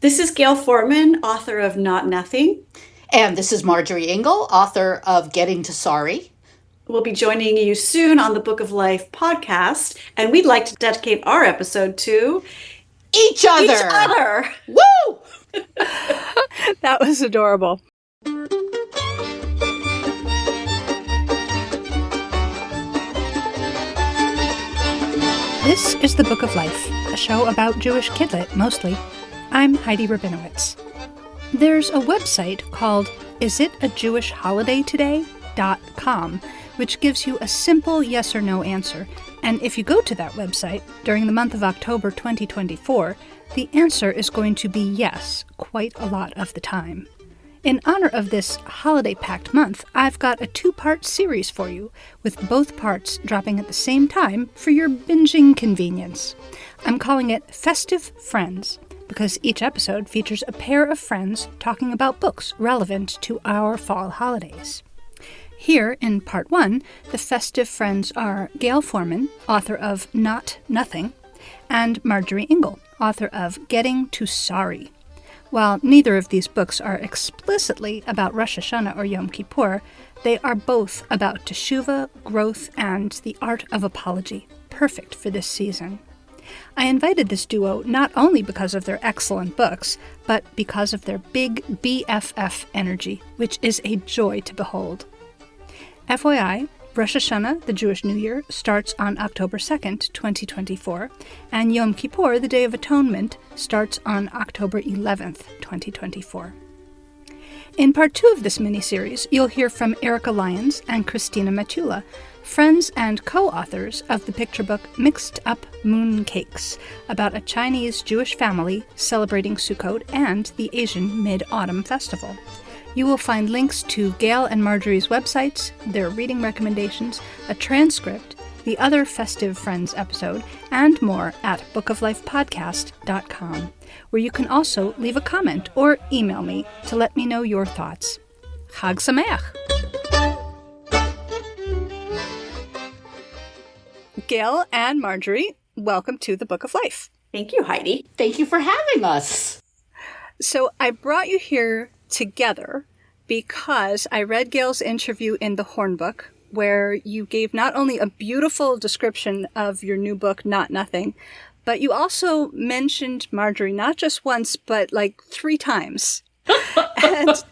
This is Gayle Forman, author of Not Nothing. And this is Marjorie Ingall, author of Getting to Sorry. We'll be joining you soon on the Book of Life podcast, and we'd like to dedicate our episode to each other. Woo! That was adorable. This is the Book of Life, a show about Jewish kidlit, mostly. I'm Heidi Rabinowitz. There's a website called isitajewishholidaytoday.com, which gives you a simple yes or no answer. And if you go to that website during the month of October 2024, the answer is going to be yes quite a lot of the time. In honor of this holiday-packed month, I've got a 2-part series for you, with both parts dropping at the same time for your binging convenience. I'm calling it Festive Friends, because each episode features a pair of friends talking about books relevant to our fall holidays. Here, in Part 1, the festive friends are Gayle Forman, author of Not Nothing, and Marjorie Ingall, author of Getting to Sorry. While neither of these books are explicitly about Rosh Hashanah or Yom Kippur, they are both about Teshuvah, growth, and the art of apology, perfect for this season. I invited this duo not only because of their excellent books, but because of their Big BFF Energy, which is a joy to behold. FYI, Rosh Hashanah, the Jewish New Year, starts on October 2nd, 2024, and Yom Kippur, the Day of Atonement, starts on October 11th, 2024. In Part 2 of this miniseries, you'll hear from Erica Lyons and Christina Matula, friends and co-authors of the picture book Mixed Up Moon Cakes, about a Chinese Jewish family celebrating Sukkot and the Asian Mid-Autumn Festival. You will find links to Gayle and Marjorie's websites, their reading recommendations, a transcript, the other Festive Friends episode, and more at bookoflifepodcast.com, where you can also leave a comment or email me to let me know your thoughts. Chag Sameach! Gayle and Marjorie, welcome to the Book of Life. Thank you, Heidi. Thank you for having us. So I brought you here together because I read Gayle's interview in the Horn Book, where you gave not only a beautiful description of your new book, Not Nothing, but you also mentioned Marjorie not just once, but like 3 times. And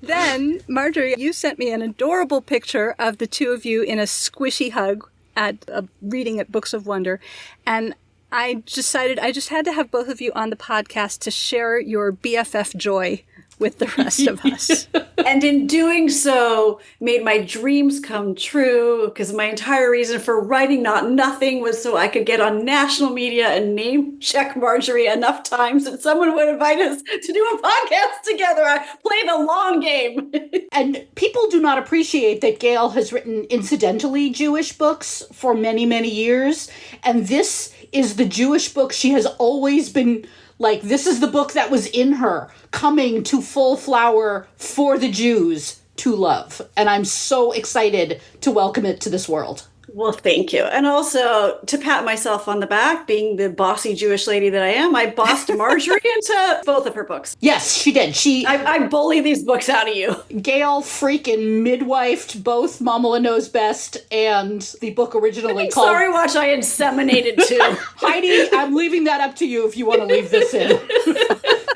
then, Marjorie, you sent me an adorable picture of the two of you in a squishy hug at a reading at Books of Wonder, and I decided I just had to have both of you on the podcast to share your BFF joy with the rest of us. And in doing so, made my dreams come true, because my entire reason for writing Not Nothing was so I could get on national media and name check Marjorie enough times that someone would invite us to do a podcast together. I played a long game. And people do not appreciate that Gayle has written incidentally Jewish books for many, many years. And this is the Jewish book she has always been like, this is the book that was in her, coming to full flower for the Jews to love. And I'm so excited to welcome it to this world. Well, thank you. And also to pat myself on the back, being the bossy Jewish lady that I am, I bossed Marjorie into both of her books. Yes, she did. I bully these books out of you. Gayle freaking midwifed both Mamala Knows Best and the book originally called... Sorry, Watch, I inseminated too. Heidi, I'm leaving that up to you if you want to leave this in.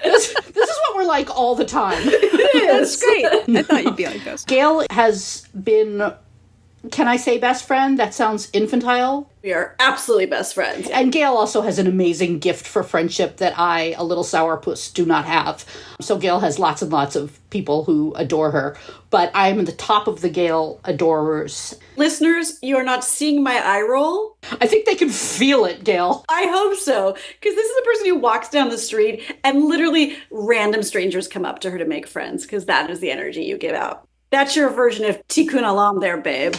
This is what we're like all the time. That's great. I thought you'd be like this. Gayle has been... Can I say best friend? That sounds infantile. We are absolutely best friends. And Gayle also has an amazing gift for friendship that I, a little sourpuss, do not have. So Gayle has lots and lots of people who adore her. But I'm at the top of the Gayle adorers. Listeners, you are not seeing my eye roll. I think they can feel it, Gayle. I hope so. Because this is the person who walks down the street and literally random strangers come up to her to make friends. Because that is the energy you give out. That's your version of Tikkun Olam there, babe.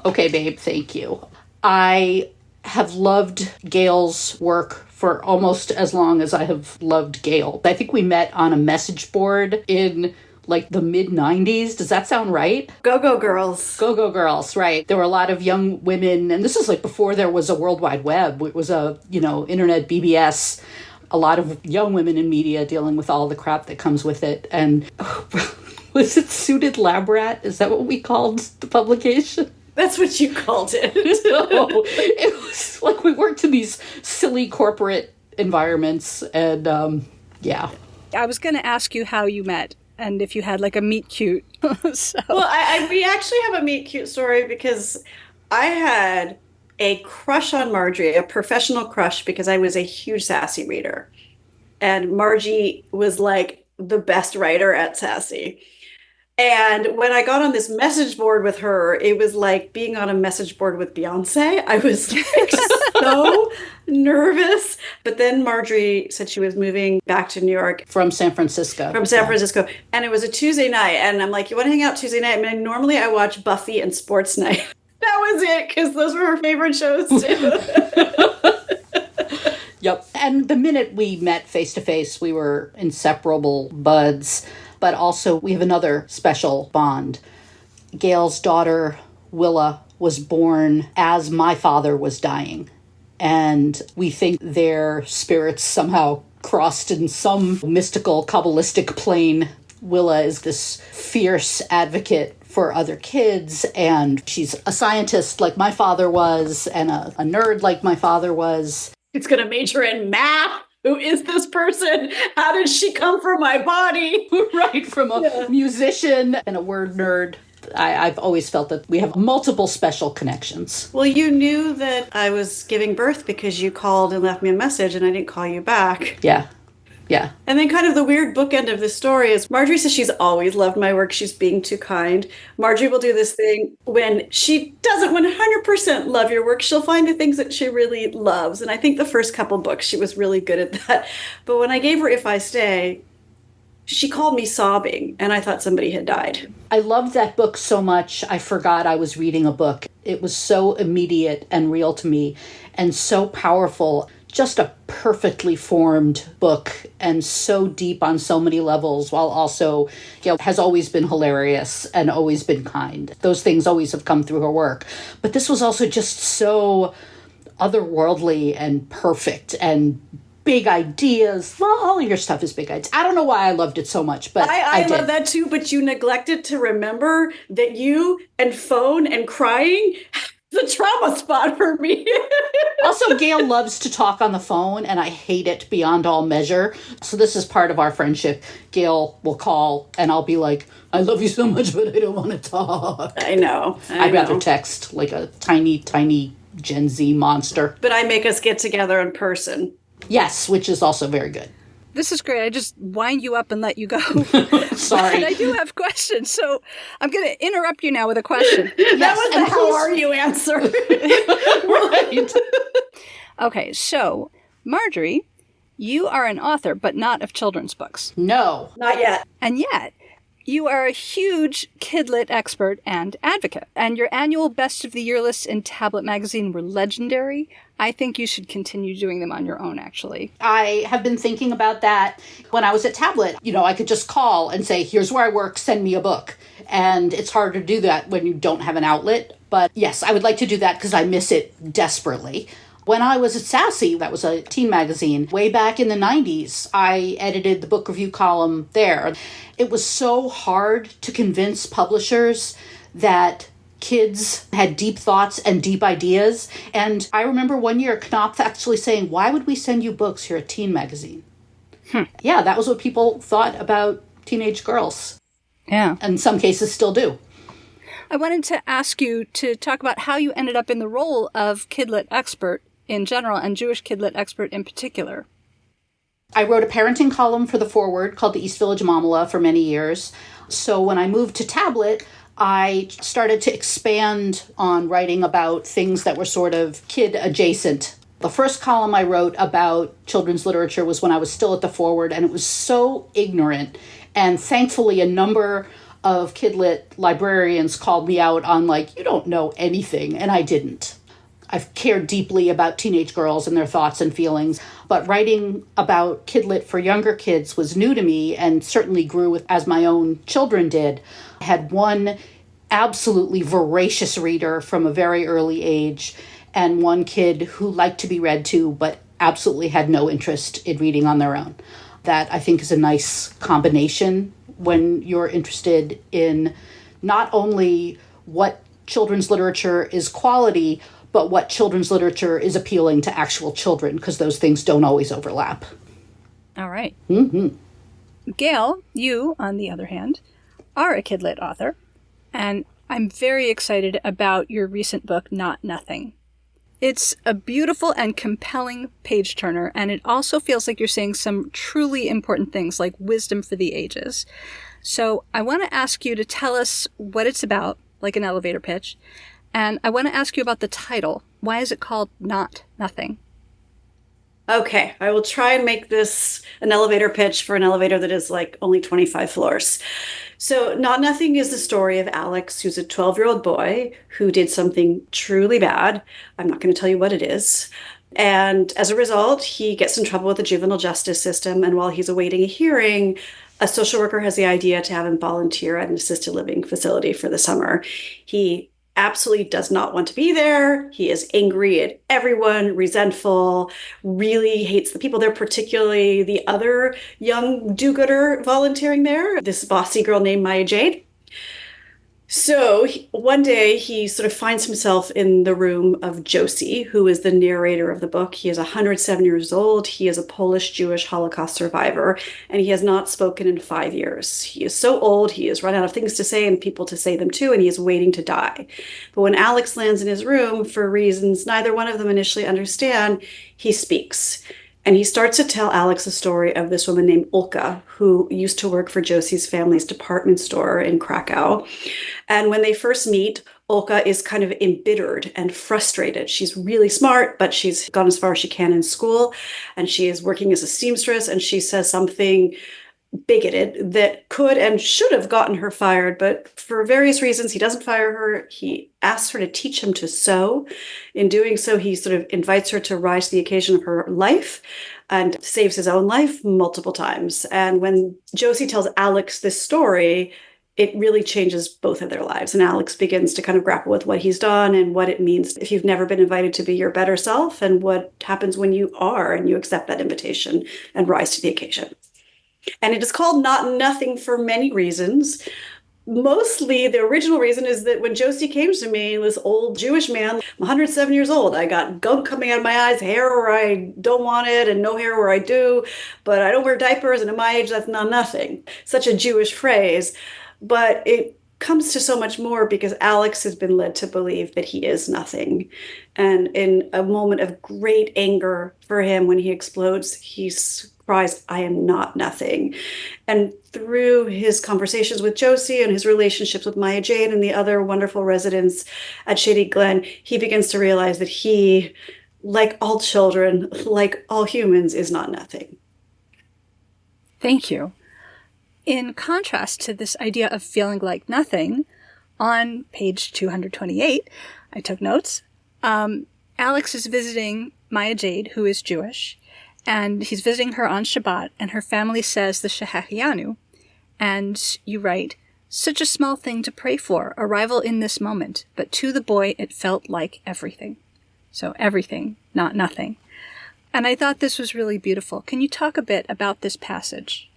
Okay, babe, thank you. I have loved Gayle's work for almost as long as I have loved Gayle. I think we met on a message board in like the mid-90s. Does that sound right? Go-Go Girls. Go-Go Girls, right. There were a lot of young women, and this is like before there was a World Wide Web. It was a, internet BBS. a lot of young women in media dealing with all the crap that comes with it. And was it Suited Lab Rat? Is that what we called the publication? That's what you called it. No, it was like we worked in these silly corporate environments, and yeah. I was going to ask you how you met and if you had like a meet cute. So. Well, we actually have a meet cute story because I had a crush on Marjorie, a professional crush, because I was a huge Sassy reader. And Margie was like the best writer at Sassy. And when I got on this message board with her, it was like being on a message board with Beyonce. I was like so nervous. But then Marjorie said she was moving back to New York. From San Francisco. And it was a Tuesday night. And I'm like, you want to hang out Tuesday night? I mean, normally I watch Buffy and Sports Night. That was it, because those were her favorite shows too. Yep. And the minute we met face to face, we were inseparable buds. But also, we have another special bond. Gayle's daughter, Willa, was born as my father was dying. And we think their spirits somehow crossed in some mystical, Kabbalistic plane. Willa is this fierce advocate for other kids, and she's a scientist like my father was, and a nerd like my father was. It's going to major in math. Who is this person? How did she come from my body? Right, from a musician and a word nerd. I've always felt that we have multiple special connections. Well, you knew that I was giving birth because you called and left me a message, and I didn't call you back. Yeah. Yeah. And then kind of the weird bookend of this story is Marjorie says she's always loved my work. She's being too kind. Marjorie will do this thing when she doesn't 100% love your work. She'll find the things that she really loves. And I think the first couple books, she was really good at that. But when I gave her If I Stay, she called me sobbing, and I thought somebody had died. I loved that book so much, I forgot I was reading a book. It was so immediate and real to me and so powerful. Just a perfectly formed book and so deep on so many levels, while also, has always been hilarious and always been kind. Those things always have come through her work. But this was also just so otherworldly and perfect and big ideas. Well, all of your stuff is big ideas. I don't know why I loved it so much, but I did. love that too, but you neglected to remember that you and phone and crying the trauma spot for me. Also, Gayle loves to talk on the phone, and I hate it beyond all measure. So this is part of our friendship. Gayle will call, and I'll be like, I love you so much, but I don't want to talk. I know. I'd rather text like a tiny, tiny Gen Z monster. But I make us get together in person. Yes, which is also very good. This is great. I just wind you up and let you go. Sorry. But I do have questions, so I'm going to interrupt you now with a question. That was the how are you answer. Right. Okay, so Marjorie, you are an author, but not of children's books. No. Not yet. And yet, you are a huge kidlit expert and advocate. And your annual Best of the Year lists in Tablet magazine were legendary. I think you should continue doing them on your own, actually. I have been thinking about that. When I was at Tablet, I could just call and say, here's where I work, send me a book. And it's hard to do that when you don't have an outlet. But yes, I would like to do that because I miss it desperately. When I was at Sassy, that was a teen magazine, way back in the 90s, I edited the book review column there. It was so hard to convince publishers that kids had deep thoughts and deep ideas. And I remember one year Knopf actually saying, why would we send you books? You're a teen magazine. Yeah, that was what people thought about teenage girls. Yeah. And in some cases still do. I wanted to ask you to talk about how you ended up in the role of kidlit expert in general and Jewish kidlit expert in particular. I wrote a parenting column for the Forward called the East Village Mamala for many years. So when I moved to Tablet, I started to expand on writing about things that were sort of kid adjacent. The first column I wrote about children's literature was when I was still at the Forward, and it was so ignorant. And thankfully, a number of kidlit librarians called me out on you don't know anything, and I didn't. I've cared deeply about teenage girls and their thoughts and feelings, but writing about kidlit for younger kids was new to me and certainly grew as my own children did. I had one absolutely voracious reader from a very early age and one kid who liked to be read to, but absolutely had no interest in reading on their own. That I think is a nice combination when you're interested in not only what children's literature is quality, but what children's literature is appealing to actual children, because those things don't always overlap. All right. Mm-hmm. Gayle, you, on the other hand, are a kid-lit author, and I'm very excited about your recent book, Not Nothing. It's a beautiful and compelling page-turner, and it also feels like you're saying some truly important things like wisdom for the ages. So I want to ask you to tell us what it's about, like an elevator pitch, and I want to ask you about the title. Why is it called Not Nothing? Okay, I will try and make this an elevator pitch for an elevator that is like only 25 floors. So, Not Nothing is the story of Alex, who's a 12-year-old boy who did something truly bad. I'm not going to tell you what it is. And as a result, he gets in trouble with the juvenile justice system. And while he's awaiting a hearing, a social worker has the idea to have him volunteer at an assisted living facility for the summer. He absolutely does not want to be there. He is angry at everyone, resentful, really hates the people there, particularly the other young do-gooder volunteering there, this bossy girl named Maya Jade. So one day he sort of finds himself in the room of Josie, who is the narrator of the book. He is 107 years old. He is a Polish Jewish Holocaust survivor, and he has not spoken in 5 years. He is so old, he has run out of things to say and people to say them to, and he is waiting to die. But when Alex lands in his room, for reasons neither one of them initially understand, he speaks. And he starts to tell Alex a story of this woman named Olka, who used to work for Josie's family's department store in Krakow. And when they first meet, Olka is kind of embittered and frustrated. She's really smart, but she's gone as far as she can in school. And she is working as a seamstress, and she says something bigoted that could and should have gotten her fired, but for various reasons, he doesn't fire her. He asks her to teach him to sew. In doing so, he sort of invites her to rise to the occasion of her life and saves his own life multiple times. And when Josie tells Alex this story, it really changes both of their lives. And Alex begins to kind of grapple with what he's done and what it means if you've never been invited to be your better self, and what happens when you are and you accept that invitation and rise to the occasion. And it is called Not Nothing for many reasons. Mostly the original reason is that when Josie came to me, this old Jewish man, I'm 107 years old, I got gunk coming out of my eyes, hair where I don't want it and no hair where I do, but I don't wear diapers, and at my age, that's not nothing. Such a Jewish phrase, but it comes to so much more because Alex has been led to believe that he is nothing. And in a moment of great anger for him, when he explodes, he's cries, I am not nothing. And through his conversations with Josie and his relationships with Maya Jade and the other wonderful residents at Shady Glen, he begins to realize that he, like all children, like all humans, is not nothing. Thank you. In contrast to this idea of feeling like nothing, on page 228, I took notes, Alex is visiting Maya Jade, who is Jewish, and he's visiting her on Shabbat, and her family says the Shehachianu. And you write, such a small thing to pray for, arrival in this moment, but to the boy it felt like everything. So everything, not nothing. And I thought this was really beautiful. Can you talk a bit about this passage?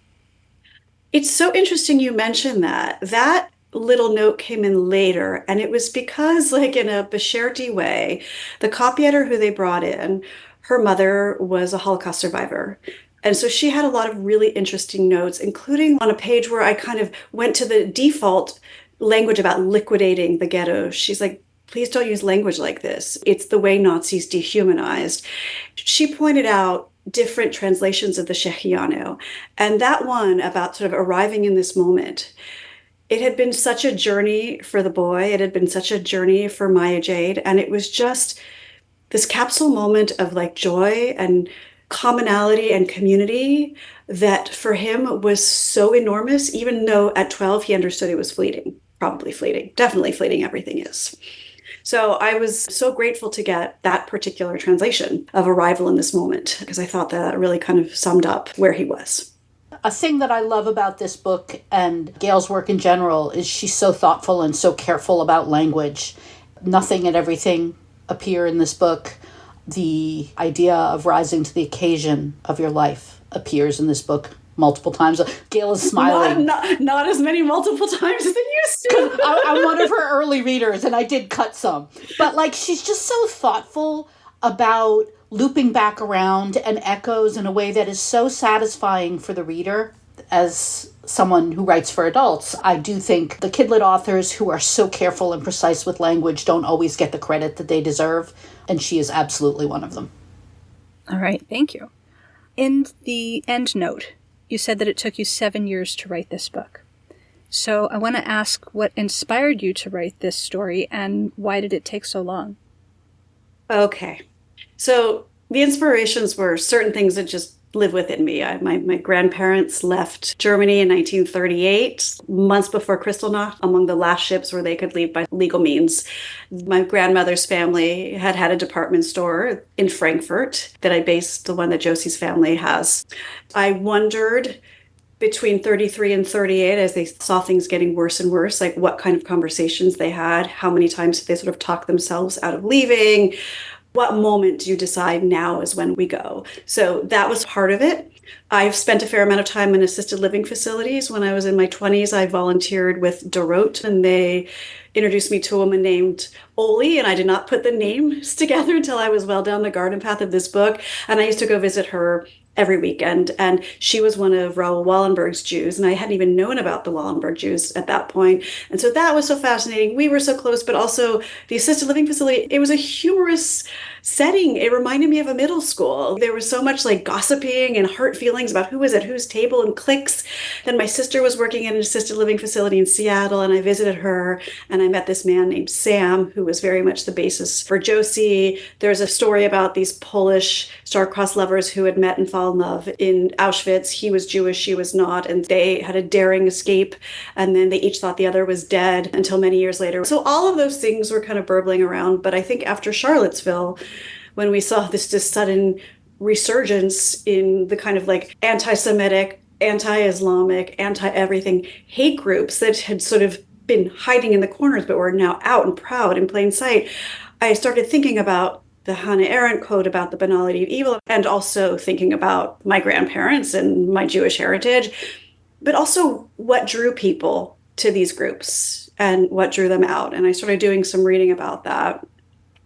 It's so interesting you mentioned that. That little note came in later, and it was because, like in a Besherti way, the copy editor who they brought in, her mother was a Holocaust survivor. And so she had a lot of really interesting notes, including on a page where I kind of went to the default language about liquidating the ghetto. She's like, please don't use language like this. It's the way Nazis dehumanized. She pointed out different translations of the Shehianu. And that one about sort of arriving in this moment, it had been such a journey for the boy. It had been such a journey for Maya Jade. And it was just this capsule moment of like joy and commonality and community that for him was so enormous, even though at 12 he understood it was fleeting, probably fleeting, definitely fleeting, everything is. So I was so grateful to get that particular translation of arrival in this moment, because I thought that really kind of summed up where he was. A thing that I love about this book and Gayle's work in general is she's so thoughtful and so careful about language. Nothing and everything appear in this book. The idea of rising to the occasion of your life appears in this book multiple times. Gayle is smiling. Not as many multiple times as it used to. I'm one of her early readers, and I did cut some. But, like, she's just so thoughtful about looping back around and echoes in a way that is so satisfying for the reader. As someone who writes for adults, I do think the kidlit authors who are so careful and precise with language don't always get the credit that they deserve, and she is absolutely one of them. All right, thank you. In the end note, you said that it took you 7 years to write this book. So I want to ask what inspired you to write this story, and why did it take so long? Okay. So the inspirations were certain things that just live within me. My grandparents left Germany in 1938, months before Kristallnacht, among the last ships where they could leave by legal means. My grandmother's family had a department store in Frankfurt that I based the one that Josie's family has. I wondered between 33 and 38, as they saw things getting worse and worse, like what kind of conversations they had, how many times they sort of talked themselves out of leaving. What moment do you decide now is when we go? So that was part of it. I've spent a fair amount of time in assisted living facilities. When I was in my 20s, I volunteered with Dorot, and they introduced me to a woman named Oli, and I did not put the names together until I was well down the garden path of this book. And I used to go visit her every weekend, and she was one of Raoul Wallenberg's Jews, and I hadn't even known about the Wallenberg Jews at that point. And so that was so fascinating. We were so close, but also the assisted living facility, it was a humorous setting. It reminded me of a middle school. There was so much like gossiping and hurt feelings about who was at whose table and cliques. Then my sister was working in an assisted living facility in Seattle, and I visited her, and I met this man named Sam, who was very much the basis for Josie. There's a story about these Polish star-crossed lovers who had met and fallen in love in Auschwitz. He was Jewish, she was not, and they had a daring escape, and then they each thought the other was dead until many years later. So all of those things were kind of burbling around, but I think after Charlottesville, when we saw this just sudden resurgence in the kind of like anti-Semitic, anti-Islamic, anti-everything hate groups that had sort of been hiding in the corners but were now out and proud in plain sight, I started thinking about the Hannah Arendt quote about the banality of evil, and also thinking about my grandparents and my Jewish heritage, but also what drew people to these groups and what drew them out. And I started doing some reading about that.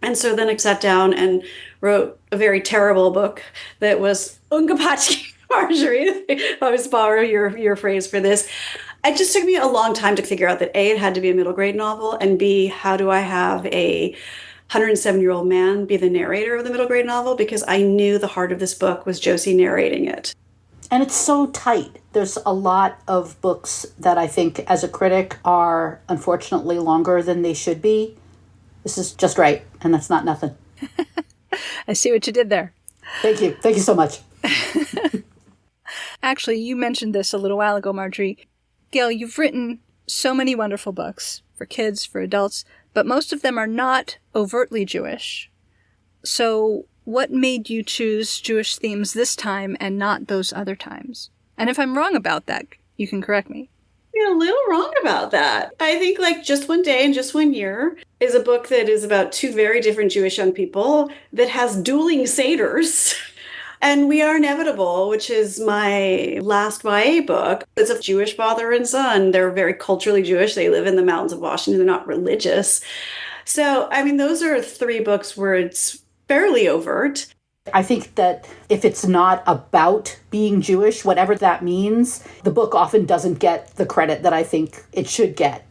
And so then I sat down and wrote a very terrible book that was Ungepatchki Marjorie. I always borrow your phrase for this. It just took me a long time to figure out that A, it had to be a middle grade novel, and B, how do I have a 107-year-old man be the narrator of the middle grade novel? Because I knew the heart of this book was Josie narrating it. And it's so tight. There's a lot of books that I think, as a critic, are unfortunately longer than they should be. This is just right, and that's not nothing. I see what you did there. Thank you. Thank you so much. Actually, you mentioned this a little while ago, Marjorie. Gayle, you've written so many wonderful books for kids, for adults, but most of them are not overtly Jewish. So what made you choose Jewish themes this time and not those other times? And if I'm wrong about that, you can correct me. You're a little wrong about that. I think like Just One Day and Just One Year is a book that is about two very different Jewish young people that has dueling satyrs. And We Are Inevitable, which is my last YA book. It's a Jewish father and son. They're very culturally Jewish. They live in the mountains of Washington. They're not religious. So, I mean, those are three books where it's fairly overt. I think that if it's not about being Jewish, whatever that means, the book often doesn't get the credit that I think it should get.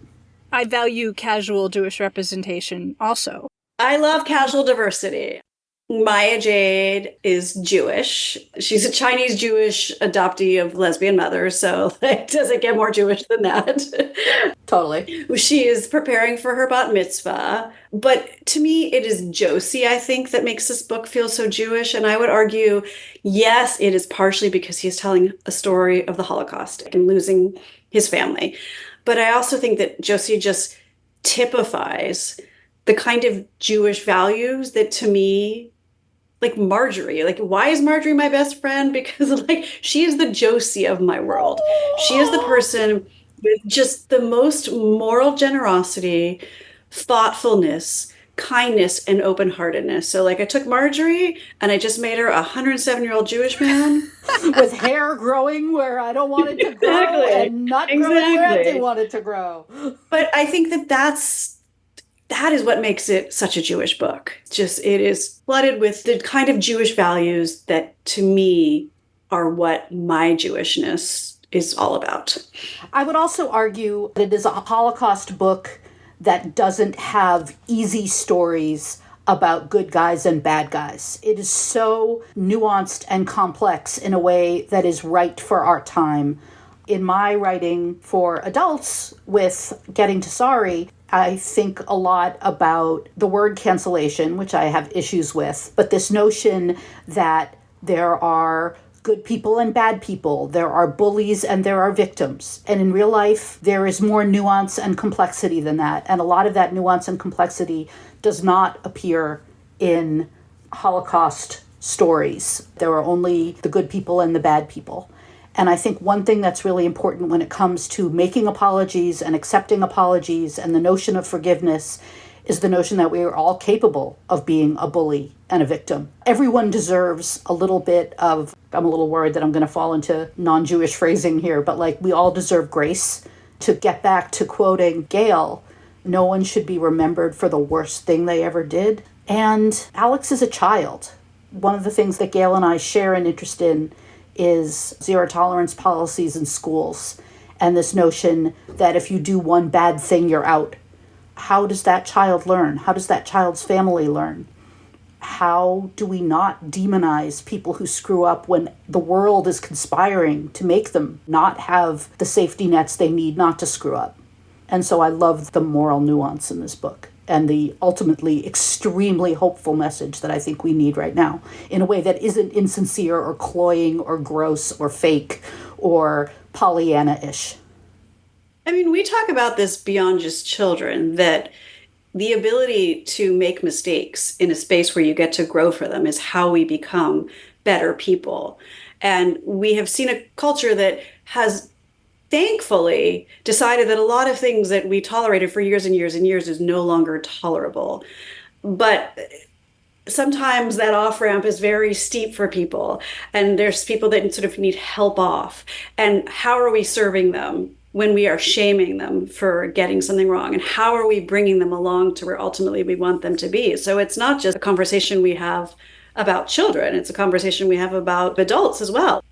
I value casual Jewish representation also. I love casual diversity. Maya Jade is Jewish. She's a Chinese Jewish adoptee of lesbian mothers, so it doesn't get more Jewish than that. Totally. She is preparing for her bat mitzvah. But to me, it is Josie, I think, that makes this book feel so Jewish. And I would argue, yes, it is partially because he's telling a story of the Holocaust and losing his family. But I also think that Josie just typifies the kind of Jewish values that, to me, like Marjorie, like, why is Marjorie my best friend? Because like she is the Josie of my world. She is the person with just the most moral generosity, thoughtfulness, kindness and open-heartedness. So like I took Marjorie and I just made her a 107-year-old Jewish man. With hair growing where I don't want it to grow and not growing where I do want it to grow. But I think that is what makes it such a Jewish book. It is flooded with the kind of Jewish values that to me are what my Jewishness is all about. I would also argue that it is a Holocaust book that doesn't have easy stories about good guys and bad guys. It is so nuanced and complex in a way that is right for our time. In my writing for adults with Getting to Sorry, I think a lot about the word cancellation, which I have issues with, but this notion that there are good people and bad people, there are bullies and there are victims. And in real life, there is more nuance and complexity than that. And a lot of that nuance and complexity does not appear in Holocaust stories. There are only the good people and the bad people. And I think one thing that's really important when it comes to making apologies and accepting apologies and the notion of forgiveness is the notion that we are all capable of being a bully and a victim. Everyone deserves a little bit of, I'm a little worried that I'm going to fall into non-Jewish phrasing here, but like we all deserve grace. To get back to quoting Gayle, no one should be remembered for the worst thing they ever did. And Alex is a child. One of the things that Gayle and I share an interest in is zero tolerance policies in schools and this notion that if you do one bad thing, you're out. How does that child learn? How does that child's family learn? How do we not demonize people who screw up when the world is conspiring to make them not have the safety nets they need not to screw up? And so I love the moral nuance in this book and the ultimately extremely hopeful message that I think we need right now in a way that isn't insincere or cloying or gross or fake or Pollyanna-ish. I mean, we talk about this beyond just children, that the ability to make mistakes in a space where you get to grow for them is how we become better people. And we have seen a culture that has thankfully decided that a lot of things that we tolerated for years and years and years is no longer tolerable. But sometimes that off-ramp is very steep for people, and there's people that sort of need help off. And how are we serving them when we are shaming them for getting something wrong? And how are we bringing them along to where ultimately we want them to be? So it's not just a conversation we have about children, it's a conversation we have about adults as well.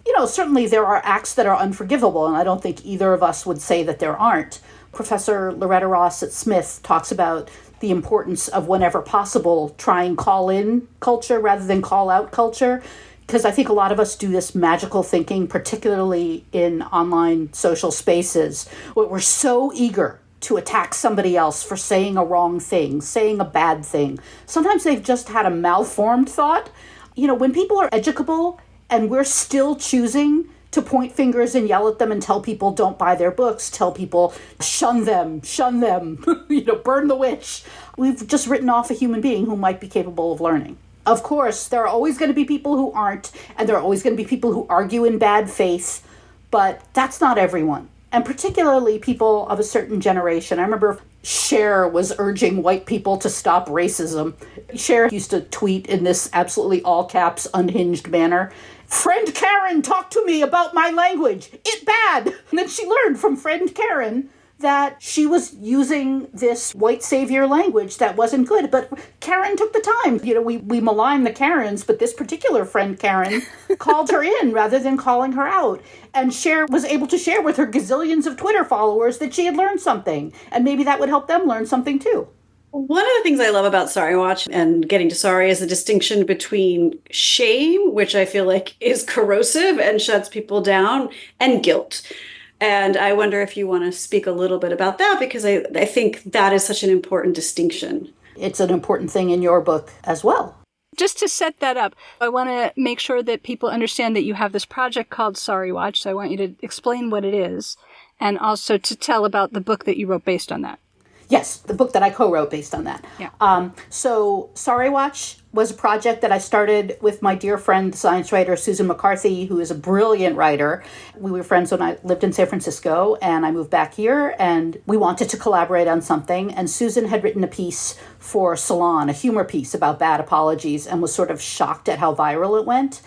You know, certainly there are acts that are unforgivable, and I don't think either of us would say that there aren't. Professor Loretta Ross at Smith talks about the importance of, whenever possible, trying call-in culture rather than call-out culture, because I think a lot of us do this magical thinking, particularly in online social spaces, where we're so eager to attack somebody else for saying a wrong thing, saying a bad thing. Sometimes they've just had a malformed thought. You know, when people are educable and we're still choosing to point fingers and yell at them and tell people don't buy their books, tell people shun them, burn the witch. We've just written off a human being who might be capable of learning. Of course, there are always going to be people who aren't, and there are always going to be people who argue in bad faith, but that's not everyone. And particularly people of a certain generation. I remember Cher was urging white people to stop racism. Cher used to tweet in this absolutely all caps, unhinged manner, "Friend Karen, talk to me about my language. It bad." And then she learned from friend Karen that she was using this white savior language that wasn't good. But Karen took the time. You know, we malign the Karens, but this particular friend Karen called her in rather than calling her out. And Cher was able to share with her gazillions of Twitter followers that she had learned something. And maybe that would help them learn something too. One of the things I love about Sorry Watch and Getting to Sorry is the distinction between shame, which I feel like is corrosive and shuts people down, and guilt. And I wonder if you want to speak a little bit about that, because I think that is such an important distinction. It's an important thing in your book as well. Just to set that up, I want to make sure that people understand that you have this project called Sorry Watch, so I want you to explain what it is, and also to tell about the book that you wrote based on that. Yes, the book that I co-wrote based on that. Yeah. So Sorry Watch was a project that I started with my dear friend, the science writer Susan McCarthy, who is a brilliant writer. We were friends when I lived in San Francisco, and I moved back here, and we wanted to collaborate on something. And Susan had written a piece for Salon, a humor piece about bad apologies, and was sort of shocked at how viral it went.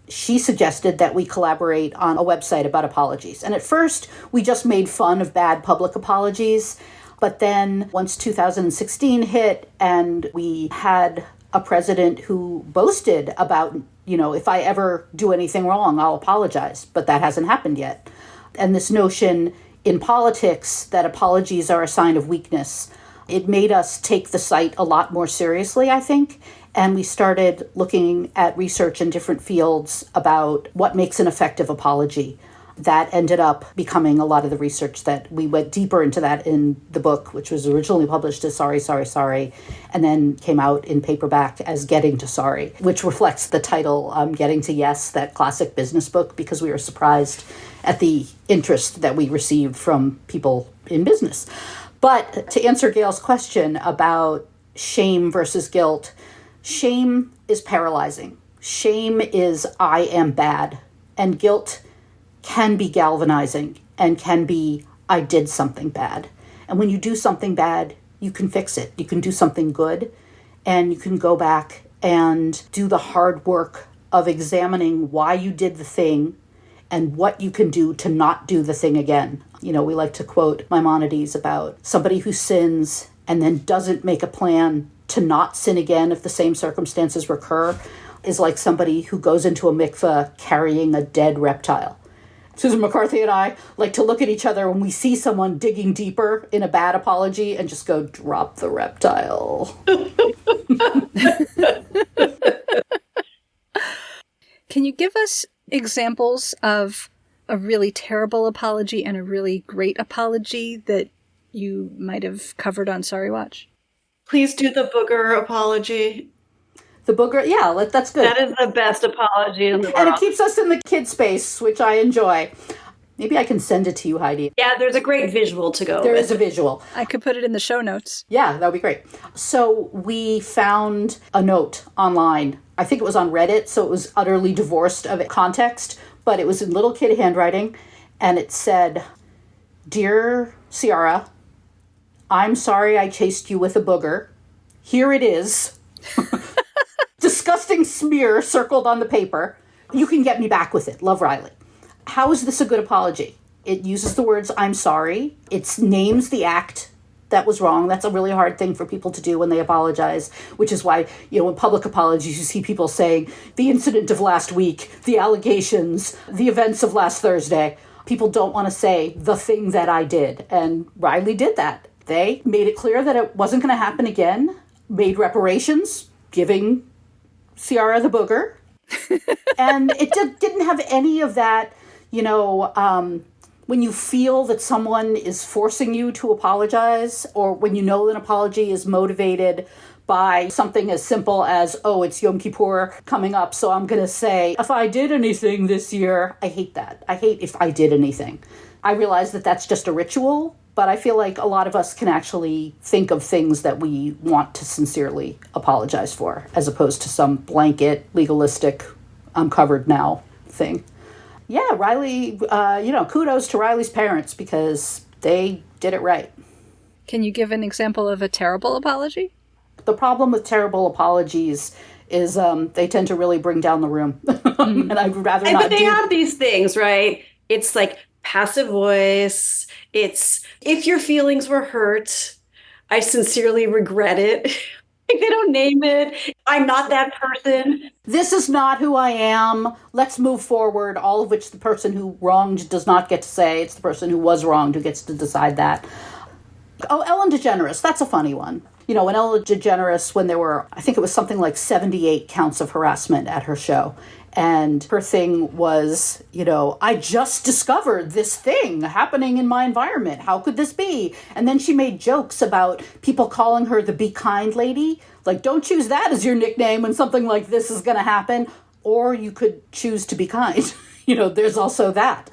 She suggested that we collaborate on a website about apologies. And at first, we just made fun of bad public apologies. But then once 2016 hit and we had a president who boasted about, if I ever do anything wrong, I'll apologize. But that hasn't happened yet. And this notion in politics that apologies are a sign of weakness, it made us take the site a lot more seriously, I think. And we started looking at research in different fields about what makes an effective apology. That ended up becoming a lot of the research that we went deeper into that in the book, which was originally published as Sorry, Sorry, Sorry, and then came out in paperback as Getting to Sorry, which reflects the title, Getting to Yes, that classic business book, because we were surprised at the interest that we received from people in business. But to answer Gayle's question about shame versus guilt, shame is paralyzing. Shame is I am bad, and guilt can be galvanizing and can be, I did something bad. And when you do something bad, you can fix it. You can do something good, and you can go back and do the hard work of examining why you did the thing and what you can do to not do the thing again. We like to quote Maimonides about somebody who sins and then doesn't make a plan to not sin again if the same circumstances recur is like somebody who goes into a mikveh carrying a dead reptile. Susan McCarthy and I like to look at each other when we see someone digging deeper in a bad apology and just go, drop the reptile. Can you give us examples of a really terrible apology and a really great apology that you might have covered on Sorry Watch? Please do the booger apology. The booger, yeah, that's good. That is the best apology in the world. And it keeps us in the kid space, which I enjoy. Maybe I can send it to you, Heidi. Yeah, there's a great visual to go There with. is a visual. I could put it in the show notes. Yeah, that would be great. So we found a note online. I think it was on Reddit, so it was utterly divorced of context, but it was in little kid handwriting, and it said, Dear Ciara, I'm sorry I chased you with a booger. Here it is. Disgusting smear circled on the paper. You can get me back with it. Love, Riley. How is this a good apology? It uses the words, I'm sorry. It names the act that was wrong. That's a really hard thing for people to do when they apologize, which is why, in public apologies, you see people saying the incident of last week, the allegations, the events of last Thursday. People don't want to say the thing that I did. And Riley did that. They made it clear that it wasn't going to happen again, made reparations, giving Ciara the booger. And it didn't have any of that, when you feel that someone is forcing you to apologize, or when you know an apology is motivated by something as simple as, oh, it's Yom Kippur coming up, so I'm going to say, if I did anything this year. I hate that. I hate if I did anything. I realize that that's just a ritual, but I feel like a lot of us can actually think of things that we want to sincerely apologize for, as opposed to some blanket, legalistic, I'm covered now thing. Yeah, Riley, kudos to Riley's parents because they did it right. Can you give an example of a terrible apology? The problem with terrible apologies is they tend to really bring down the room. And I'd rather not But they have these things, right? It's like passive voice. It's, if your feelings were hurt, I sincerely regret it. They don't name it. I'm not that person. This is not who I am. Let's move forward. All of which the person who wronged does not get to say. It's the person who was wronged who gets to decide that. Oh, Ellen DeGeneres. That's a funny one. When Ellen DeGeneres, when there were, I think it was something like 78 counts of harassment at her show. And her thing was, I just discovered this thing happening in my environment. How could this be? And then she made jokes about people calling her the Be Kind lady. Like, don't choose that as your nickname when something like this is going to happen. Or you could choose to be kind. There's also that.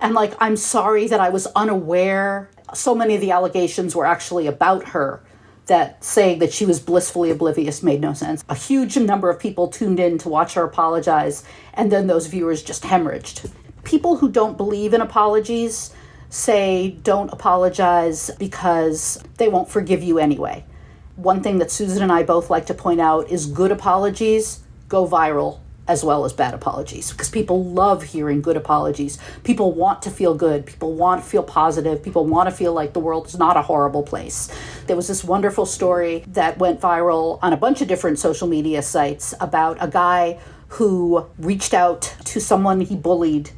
And like, I'm sorry that I was unaware. So many of the allegations were actually about her, that saying that she was blissfully oblivious made no sense. A huge number of people tuned in to watch her apologize, and then those viewers just hemorrhaged. People who don't believe in apologies say don't apologize because they won't forgive you anyway. One thing that Susan and I both like to point out is good apologies go viral as well as bad apologies, because people love hearing good apologies. People want to feel good. People want to feel positive. People want to feel like the world is not a horrible place. There was this wonderful story that went viral on a bunch of different social media sites about a guy who reached out to someone he bullied.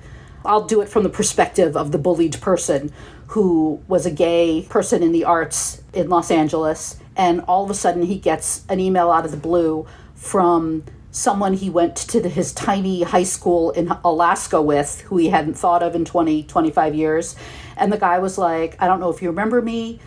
I'll do it from the perspective of the bullied person, who was a gay person in the arts in Los Angeles. And all of a sudden he gets an email out of the blue from someone he went to his tiny high school in Alaska with, who he hadn't thought of in 25 years. And the guy was like, I don't know if you remember me,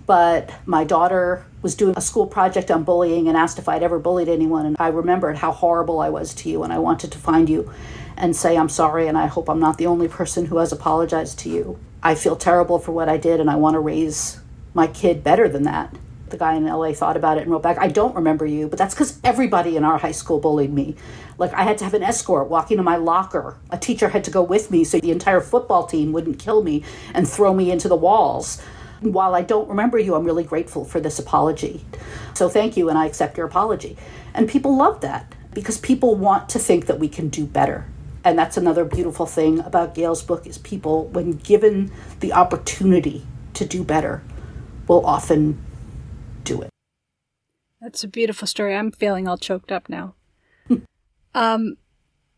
but my daughter was doing a school project on bullying and asked if I'd ever bullied anyone. And I remembered how horrible I was to you, and I wanted to find you and say I'm sorry, and I hope I'm not the only person who has apologized to you. I feel terrible for what I did, and I want to raise my kid better than that. The guy in LA thought about it and wrote back, I don't remember you, but that's because everybody in our high school bullied me. Like, I had to have an escort walking to my locker. A teacher had to go with me so the entire football team wouldn't kill me and throw me into the walls. While I don't remember you, I'm really grateful for this apology. So thank you, and I accept your apology. And people love that, because people want to think that we can do better. And that's another beautiful thing about Gayle's book, is people, when given the opportunity to do better, will often do it. That's a beautiful story. I'm feeling all choked up now.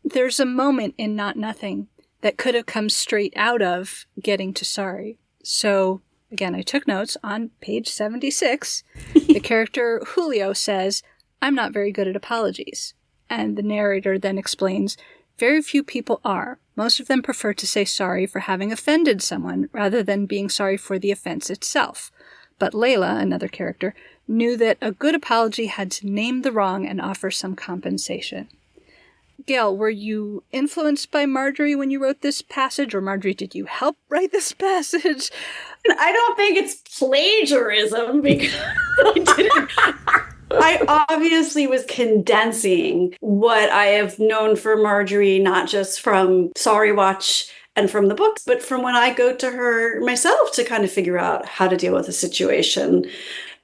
There's a moment in Not Nothing that could have come straight out of getting to sorry. So, again, I took notes. On page 76, the character Julio says, I'm not very good at apologies. And the narrator then explains, very few people are. Most of them prefer to say sorry for having offended someone rather than being sorry for the offense itself. But Layla, another character, knew that a good apology had to name the wrong and offer some compensation. Gayle, were you influenced by Marjorie when you wrote this passage, or Marjorie, did you help write this passage? I don't think it's plagiarism, because I obviously was condensing what I have known for Marjorie, not just from Sorry Watch and from the books, but from when I go to her myself to kind of figure out how to deal with a situation.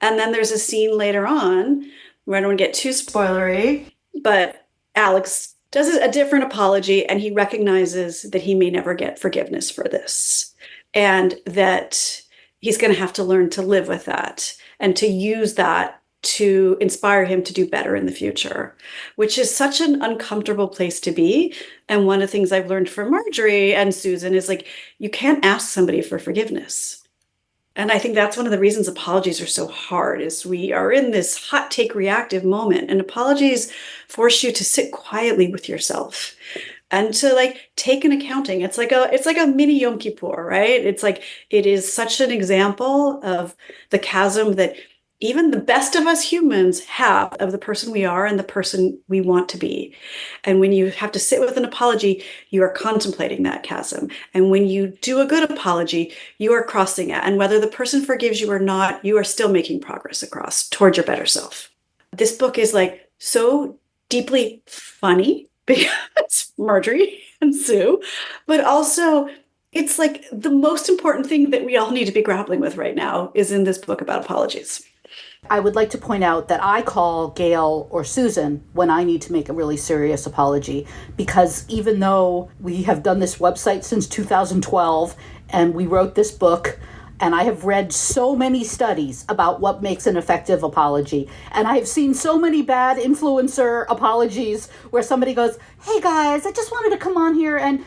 And then there's a scene later on where I don't want to get too spoilery, but Alex does a different apology, and he recognizes that he may never get forgiveness for this, and that he's going to have to learn to live with that and to use that to inspire him to do better in the future, which is such an uncomfortable place to be. And one of the things I've learned from Marjorie and Susan is, like, you can't ask somebody for forgiveness. And I think that's one of the reasons apologies are so hard, is we are in this hot take reactive moment, and apologies force you to sit quietly with yourself and to, like, take an accounting. It's like a mini Yom Kippur, right? It's like, it is such an example of the chasm that even the best of us humans have of the person we are and the person we want to be. And when you have to sit with an apology, you are contemplating that chasm. And when you do a good apology, you are crossing it. And whether the person forgives you or not, you are still making progress across towards your better self. This book is, like, so deeply funny because Marjorie and Sue, but also it's like the most important thing that we all need to be grappling with right now is in this book about apologies. I would like to point out that I call Gayle or Susan when I need to make a really serious apology, because even though we have done this website since 2012 and we wrote this book, and I have read so many studies about what makes an effective apology, and I have seen so many bad influencer apologies where somebody goes, hey guys, I just wanted to come on here, and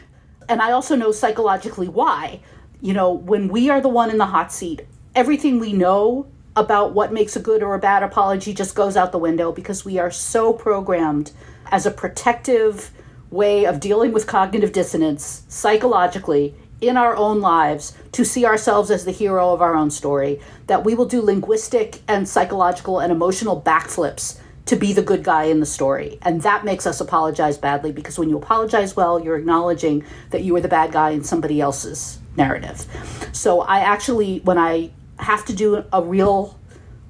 I also know psychologically why. You know, when we are the one in the hot seat, everything we know about what makes a good or a bad apology just goes out the window, because we are so programmed as a protective way of dealing with cognitive dissonance psychologically in our own lives to see ourselves as the hero of our own story, that we will do linguistic and psychological and emotional backflips to be the good guy in the story. And that makes us apologize badly, because when you apologize well, you're acknowledging that you were the bad guy in somebody else's narrative. So I actually, when I have to do a real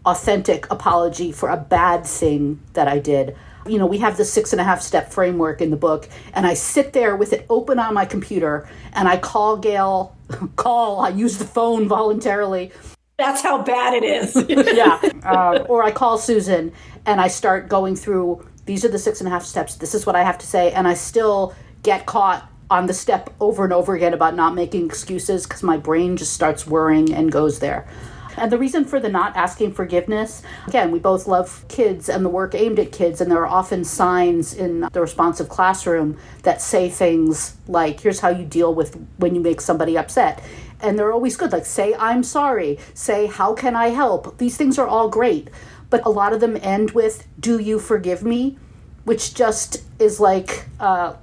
authentic apology for a bad thing that I did, we have the 6.5-step framework in the book, and I sit there with it open on my computer, and I call Gayle, I use the phone voluntarily. That's how bad it is. Yeah. Or I call Susan, and I start going through, these are the 6.5 steps, this is what I have to say, and I still get caught on the step over and over again about not making excuses, because my brain just starts whirring and goes there. And the reason for the not asking forgiveness, again, we both love kids and the work aimed at kids, and there are often signs in the responsive classroom that say things like, here's how you deal with when you make somebody upset. And they're always good, like say, I'm sorry, say, how can I help? These things are all great, but a lot of them end with, do you forgive me? Which just is like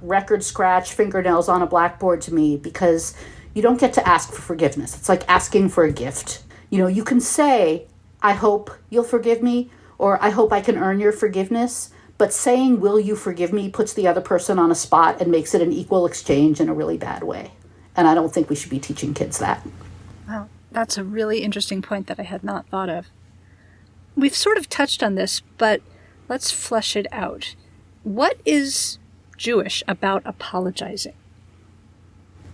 record scratch, fingernails on a blackboard to me, because you don't get to ask for forgiveness. It's like asking for a gift. You can say, I hope you'll forgive me, or I hope I can earn your forgiveness. But saying, will you forgive me, puts the other person on a spot and makes it an equal exchange in a really bad way. And I don't think we should be teaching kids that. Wow, that's a really interesting point that I had not thought of. We've sort of touched on this, but let's flesh it out. What is Jewish about apologizing?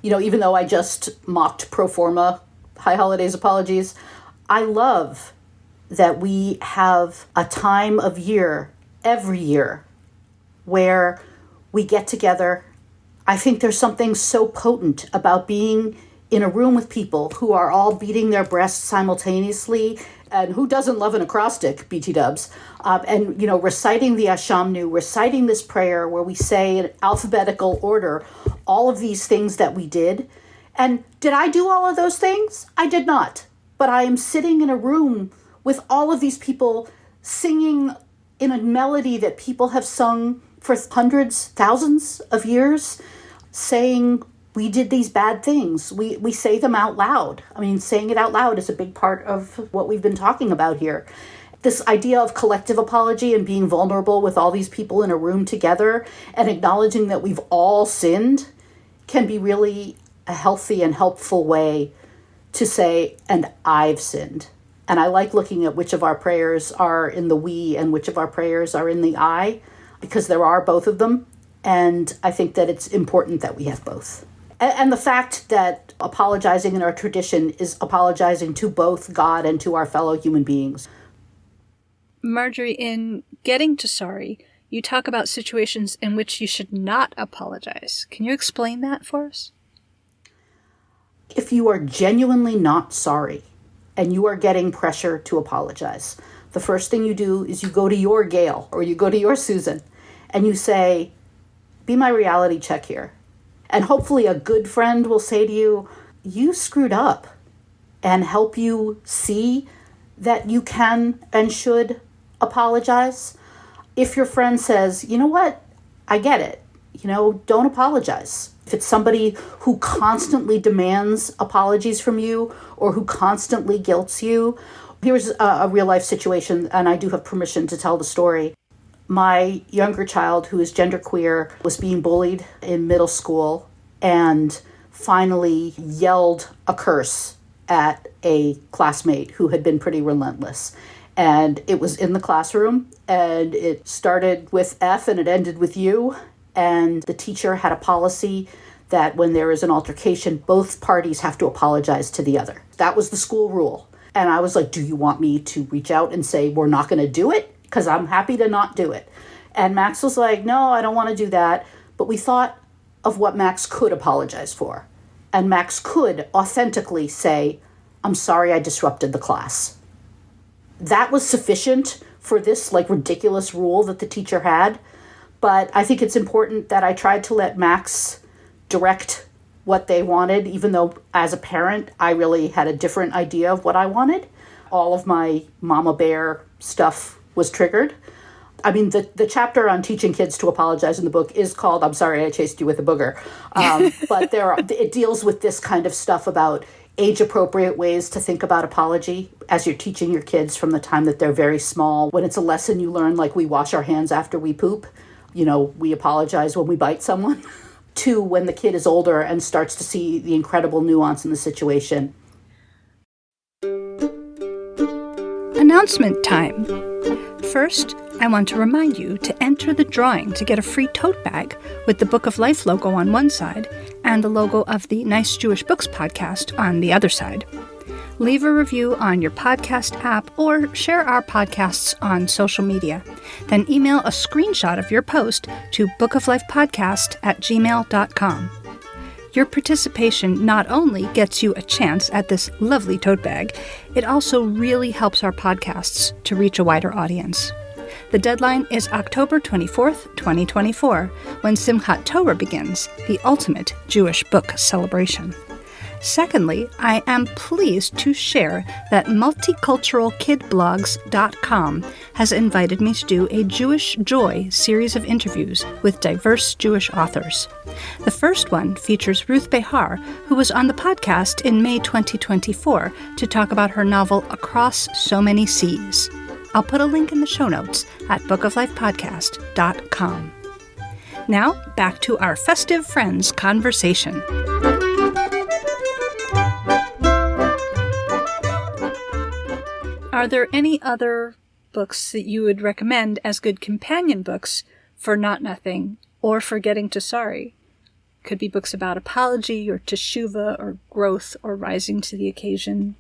Even though I just mocked pro forma High Holidays apologies, I love that we have a time of year, every year, where we get together. I think there's something so potent about being in a room with people who are all beating their breasts simultaneously, and who doesn't love an acrostic, BT dubs, and reciting the Ashamnu, reciting this prayer where we say in alphabetical order all of these things that we did. And did I do all of those things? I did not. But I am sitting in a room with all of these people singing in a melody that people have sung for hundreds, thousands of years, saying we did these bad things. We say them out loud. I mean, saying it out loud is a big part of what we've been talking about here. This idea of collective apology and being vulnerable with all these people in a room together and acknowledging that we've all sinned can be really a healthy and helpful way to say, and I've sinned. And I like looking at which of our prayers are in the we and which of our prayers are in the I, because there are both of them. And I think that it's important that we have both. And the fact that apologizing in our tradition is apologizing to both God and to our fellow human beings. Marjorie, in Getting to Sorry, you talk about situations in which you should not apologize. Can you explain that for us? If you are genuinely not sorry and you are getting pressure to apologize, the first thing you do is you go to your Gayle or you go to your Susan and you say, be my reality check here. And hopefully a good friend will say to you, you screwed up, and help you see that you can and should apologize. If your friend says, you know what, I get it, don't apologize. If it's somebody who constantly demands apologies from you or who constantly guilts you, here's a real life situation, and I do have permission to tell the story. My younger child, who is genderqueer, was being bullied in middle school and finally yelled a curse at a classmate who had been pretty relentless. And it was in the classroom, and it started with F and it ended with U. And the teacher had a policy that when there is an altercation, both parties have to apologize to the other. That was the school rule. And I was like, do you want me to reach out and say, we're not going to do it? Because I'm happy to not do it. And Max was like, no, I don't want to do that. But we thought of what Max could apologize for. And Max could authentically say, I'm sorry I disrupted the class. That was sufficient for this ridiculous rule that the teacher had. But I think it's important that I tried to let Max direct what they wanted, even though as a parent, I really had a different idea of what I wanted. All of my mama bear stuff was triggered. I mean, the chapter on teaching kids to apologize in the book is called "I'm Sorry I Chased You with a Booger," but it deals with this kind of stuff about age-appropriate ways to think about apology as you're teaching your kids from the time that they're very small. When it's a lesson you learn, like we wash our hands after we poop, we apologize when we bite someone, to when the kid is older and starts to see the incredible nuance in the situation. Announcement time. First, I want to remind you to enter the drawing to get a free tote bag with the Book of Life logo on one side and the logo of the Nice Jewish Books podcast on the other side. Leave a review on your podcast app or share our podcasts on social media. Then email a screenshot of your post to bookoflifepodcast@gmail.com. Your participation not only gets you a chance at this lovely tote bag, it also really helps our podcasts to reach a wider audience. The deadline is October 24th, 2024, when Simchat Torah begins, the ultimate Jewish book celebration. Secondly, I am pleased to share that MulticulturalKidBlogs.com has invited me to do a Jewish Joy series of interviews with diverse Jewish authors. The first one features Ruth Behar, who was on the podcast in May 2024 to talk about her novel Across So Many Seas. I'll put a link in the show notes at bookoflifepodcast.com. Now, back to our Festive Friends conversation. Are there any other books that you would recommend as good companion books for Not Nothing or for Getting to Sorry? Could be books about apology or teshuvah or growth or rising to the occasion.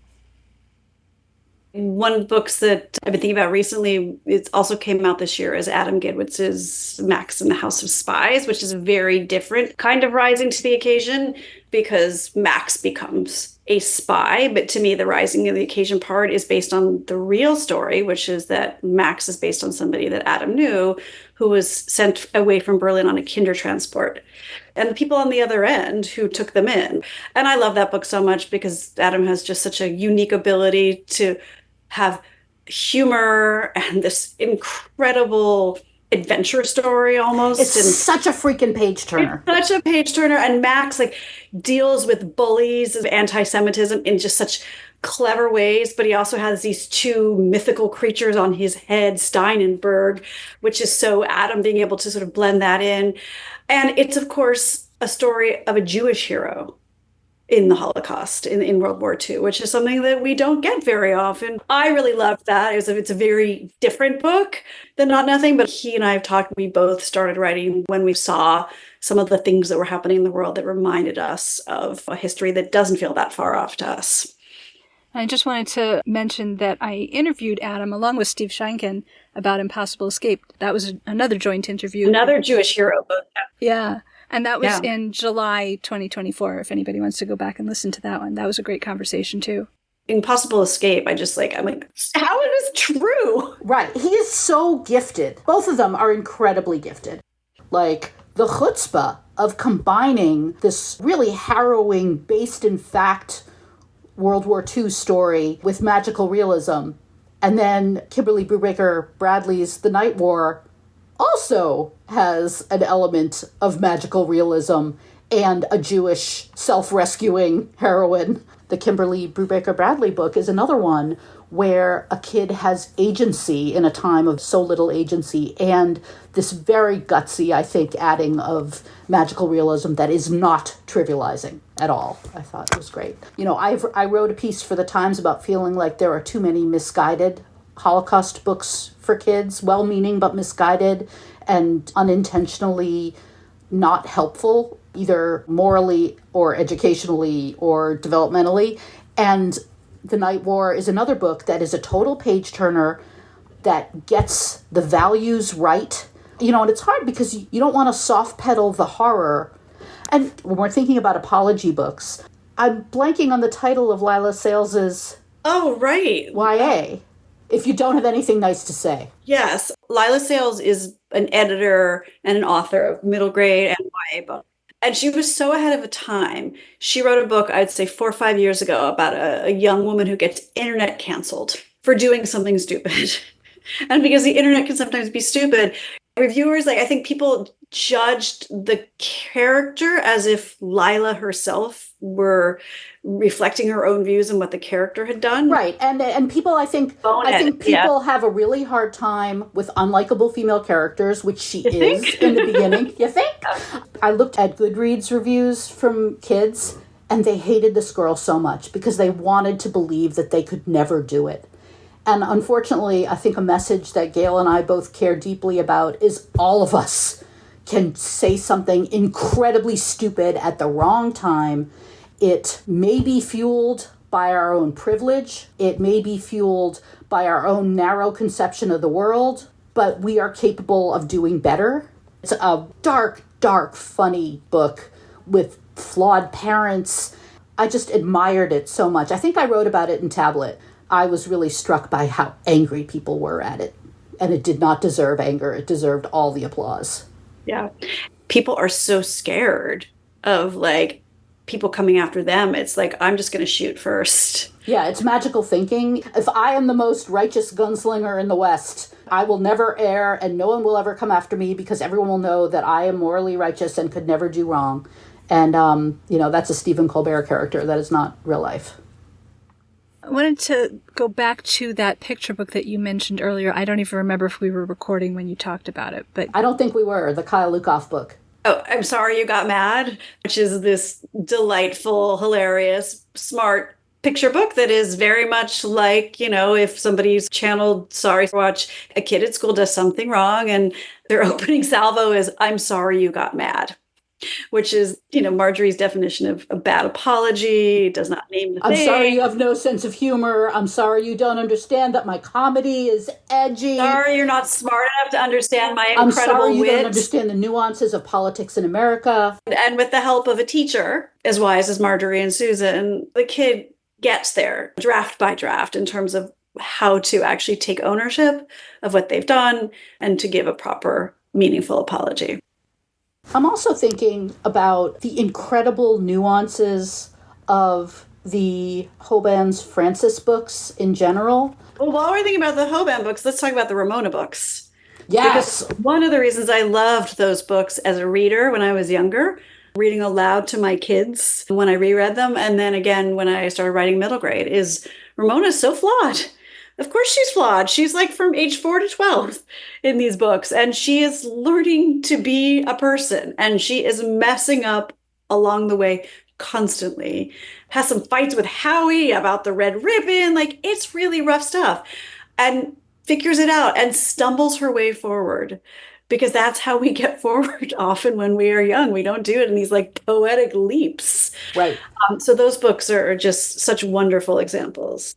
One of the books that I've been thinking about recently, it also came out this year, is Adam Gedwitz's Max and the House of Spies, which is a very different kind of rising to the occasion because Max becomes a spy. But to me, the rising to the occasion part is based on the real story, which is that Max is based on somebody that Adam knew who was sent away from Berlin on a kinder transport, and the people on the other end who took them in. And I love that book so much because Adam has just such a unique ability to have humor and this incredible adventure story almost. It's such a freaking page turner. Such a page turner. And Max deals with bullies of anti-Semitism in just such clever ways, but he also has these two mythical creatures on his head, Stein and Berg, which is so Adam being able to sort of blend that in. And it's, of course, a story of a Jewish hero in the Holocaust, in World War II, which is something that we don't get very often. I really loved that. It's a very different book than Not Nothing, but he and I have talked, we both started writing when we saw some of the things that were happening in the world that reminded us of a history that doesn't feel that far off to us. I just wanted to mention that I interviewed Adam along with Steve Sheinkin about Impossible Escape. That was another joint interview. Another Jewish hero book. Yeah. And that was in July 2024, if anybody wants to go back and listen to that one. That was a great conversation, too. Impossible Escape, I'm like, how is this true? Right. He is so gifted. Both of them are incredibly gifted. Like, the chutzpah of combining this really harrowing, based in fact, World War II story with magical realism. And then Kimberly Brubaker Bradley's The Night War also has an element of magical realism and a Jewish self-rescuing heroine. The Kimberly Brubaker Bradley book is another one where a kid has agency in a time of so little agency, and this very gutsy, I think, adding of magical realism that is not trivializing at all. I thought it was great. I wrote a piece for the Times about feeling like there are too many misguided Holocaust books for kids, well-meaning but misguided and unintentionally not helpful, either morally or educationally or developmentally. And The Night War is another book that is a total page-turner that gets the values right. And it's hard because you don't want to soft-pedal the horror. And when we're thinking about apology books, I'm blanking on the title of Lila Sales's Oh, right. YA. If you don't have anything nice to say. Yes. Lila Sales is an editor and an author of middle grade and YA books. And she was so ahead of a time. She wrote a book, I'd say 4 or 5 years ago, about a young woman who gets internet canceled for doing something stupid. And because the internet can sometimes be stupid, reviewers, like, I think people judged the character as if Lila herself were reflecting her own views and what the character had done. Right. And people, I think people have a really hard time with unlikable female characters, which she is in the beginning. You think? I looked at Goodreads reviews from kids, and they hated this girl so much because they wanted to believe that they could never do it. And unfortunately, I think a message that Gayle and I both care deeply about is all of us can say something incredibly stupid at the wrong time. It may be fueled by our own privilege. It may be fueled by our own narrow conception of the world, but we are capable of doing better. It's a dark, dark, funny book with flawed parents. I just admired it so much. I think I wrote about it in Tablet. I was really struck by how angry people were at it. And it did not deserve anger. It deserved all the applause. Yeah. People are so scared of, like, people coming after them. It's like, I'm just going to shoot first. Yeah, it's magical thinking. If I am the most righteous gunslinger in the West, I will never err and no one will ever come after me because everyone will know that I am morally righteous and could never do wrong. And, that's a Stephen Colbert character. That is not real life. I wanted to go back to that picture book that you mentioned earlier. I don't even remember if we were recording when you talked about it, but I don't think we were. The Kyle Lukoff book. Oh, I'm Sorry You Got Mad, which is this delightful, hilarious, smart picture book that is very much like, if somebody's channeled Sorry Watch, a kid at school does something wrong and their opening salvo is, I'm sorry you got mad. Which is, Marjorie's definition of a bad apology, does not name the thing. I'm sorry you have no sense of humor. I'm sorry you don't understand that my comedy is edgy. Sorry you're not smart enough to understand my I'm incredible sorry you wit. don't understand the nuances of politics in America. And with the help of a teacher, as wise as Marjorie and Susan, the kid gets there draft by draft in terms of how to actually take ownership of what they've done and to give a proper, meaningful apology. I'm also thinking about the incredible nuances of the Hoban's Francis books in general. Well, while we're thinking about the Hoban books, let's talk about the Ramona books. Yes. Because one of the reasons I loved those books as a reader when I was younger, reading aloud to my kids when I reread them, and then again when I started writing middle grade, is Ramona's so flawed. Of course she's flawed. She's like from age 4 to 12 in these books. And she is learning to be a person. And she is messing up along the way constantly. Has some fights with Howie about the red ribbon. Like, it's really rough stuff. And figures it out and stumbles her way forward. Because that's how we get forward often when we are young. We don't do it in these like poetic leaps. Right. So those books are just such wonderful examples.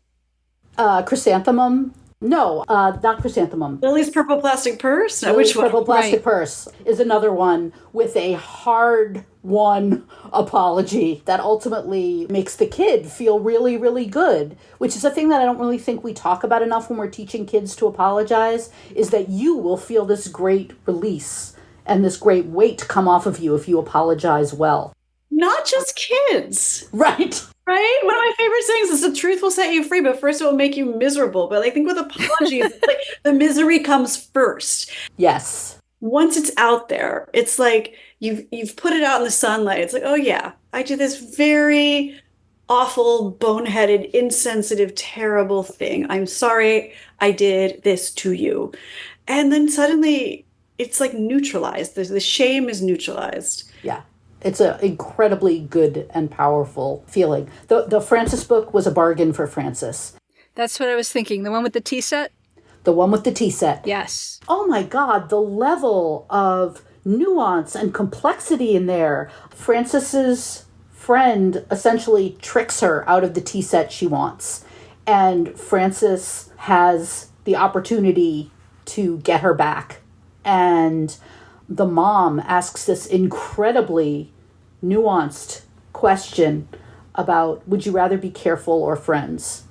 Chrysanthemum. No, not Chrysanthemum. Lily's Purple Plastic Purse? No, Lily's which one? Purple Plastic Purse is another one with a hard-won apology that ultimately makes the kid feel really, really good, which is a thing that I don't really think we talk about enough when we're teaching kids to apologize, is that you will feel this great release and this great weight come off of you if you apologize well. Not just kids. Right. Right? One of my favorite sayings is the truth will set you free, but first it will make you miserable. But I think with apologies, it's like the misery comes first. Yes. Once it's out there, it's like you've put it out in the sunlight. It's like, oh yeah, I did this very awful, boneheaded, insensitive, terrible thing. I'm sorry I did this to you. And then suddenly it's like neutralized. The shame is neutralized. Yeah. It's an incredibly good and powerful feeling. The Francis book was a bargain for Francis. That's what I was thinking. The one with the tea set? The one with the tea set. Yes. Oh my God, the level of nuance and complexity in there. Francis's friend essentially tricks her out of the tea set she wants. And Francis has the opportunity to get her back. And the mom asks this incredibly nuanced question about, would you rather be careful or friends?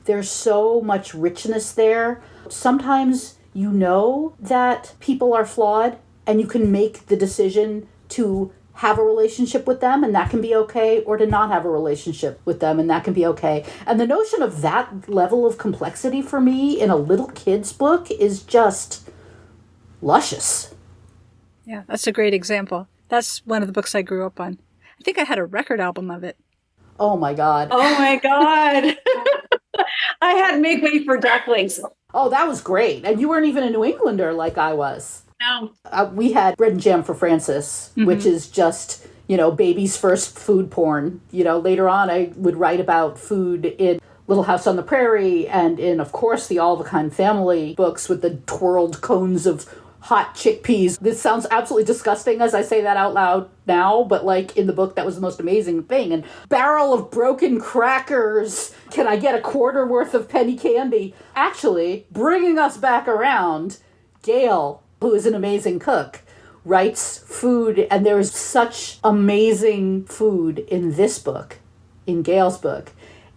There's so much richness there. Sometimes you know that people are flawed and you can make the decision to have a relationship with them, and that can be okay, or to not have a relationship with them, and that can be okay. And the notion of that level of complexity for me in a little kid's book is just luscious. Yeah, that's a great example. That's one of the books I grew up on. I think I had a record album of it. Oh my God. Oh my God. I had Make Way for Ducklings. Oh, that was great. And you weren't even a New Englander like I was. No. We had Bread and Jam for Francis, which is just, baby's first food porn. Later on I would write about food in Little House on the Prairie and in, of course, the All the Kind Family books with the twirled cones of hot chickpeas. This sounds absolutely disgusting as I say that out loud now, but in the book, that was the most amazing thing. And barrel of broken crackers. Can I get a quarter worth of penny candy? Actually, bringing us back around, Gayle, who is an amazing cook, writes food, and there is such amazing food in this book, in Gayle's book,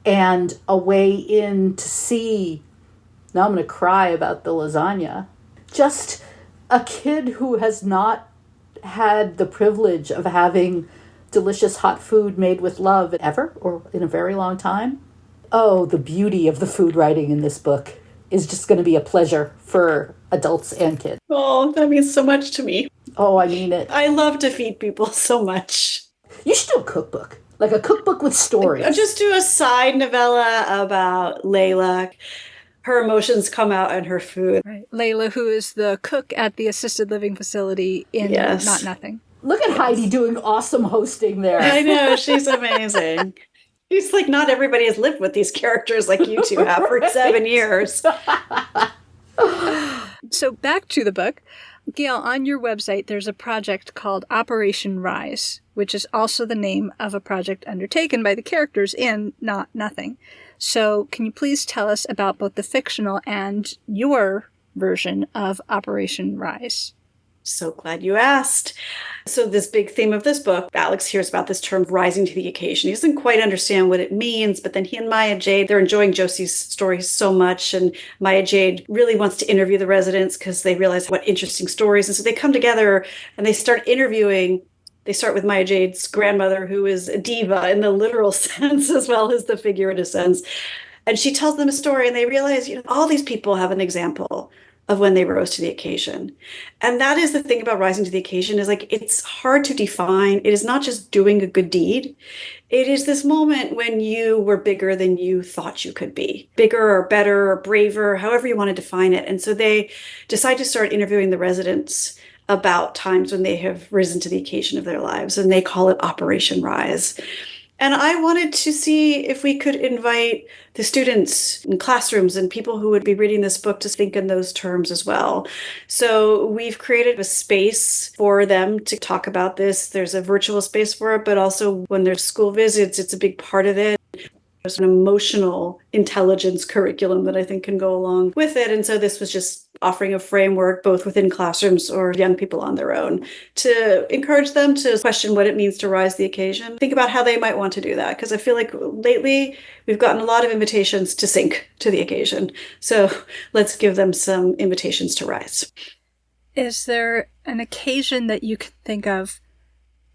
and a way in to see, now I'm going to cry about the lasagna, just a kid who has not had the privilege of having delicious hot food made with love ever, or in a very long time. Oh, the beauty of the food writing in this book is just going to be a pleasure for adults and kids. Oh, that means so much to me. Oh, I mean it. I love to feed people so much. You should do a cookbook, like a cookbook with stories. I'll just do a side novella about Layla. Her emotions come out in her food. Right. Layla, who is the cook at the assisted living facility in Not Nothing. Look at Heidi doing awesome hosting there. I know, she's amazing. She's like, not everybody has lived with these characters like you two have for 7 years. So back to the book. Gayle, on your website, there's a project called Operation Rise, which is also the name of a project undertaken by the characters in Not Nothing. So can you please tell us about both the fictional and your version of Operation Rise? So glad you asked. So this big theme of this book, Alex hears about this term rising to the occasion. He doesn't quite understand what it means, but then he and Maya Jade, they're enjoying Josie's story so much. And Maya Jade really wants to interview the residents because they realize what interesting stories. And so they come together and they start interviewing. They start with Maya Jade's grandmother, who is a diva in the literal sense as well as the figurative sense. And she tells them a story and they realize, all these people have an example of when they rose to the occasion. And that is the thing about rising to the occasion is it's hard to define. It is not just doing a good deed. It is this moment when you were bigger than you thought you could be, bigger or better or braver, however you want to define it. And so they decide to start interviewing the residents about times when they have risen to the occasion of their lives. And they call it Operation Rise. And I wanted to see if we could invite the students in classrooms and people who would be reading this book to think in those terms as well. So we've created a space for them to talk about this. There's a virtual space for it, but also when there's school visits, it's a big part of it. There's an emotional intelligence curriculum that I think can go along with it. And so this was just offering a framework both within classrooms or young people on their own to encourage them to question what it means to rise the occasion. Think about how they might want to do that. Because I feel like lately we've gotten a lot of invitations to sink to the occasion. So let's give them some invitations to rise. Is there an occasion that you can think of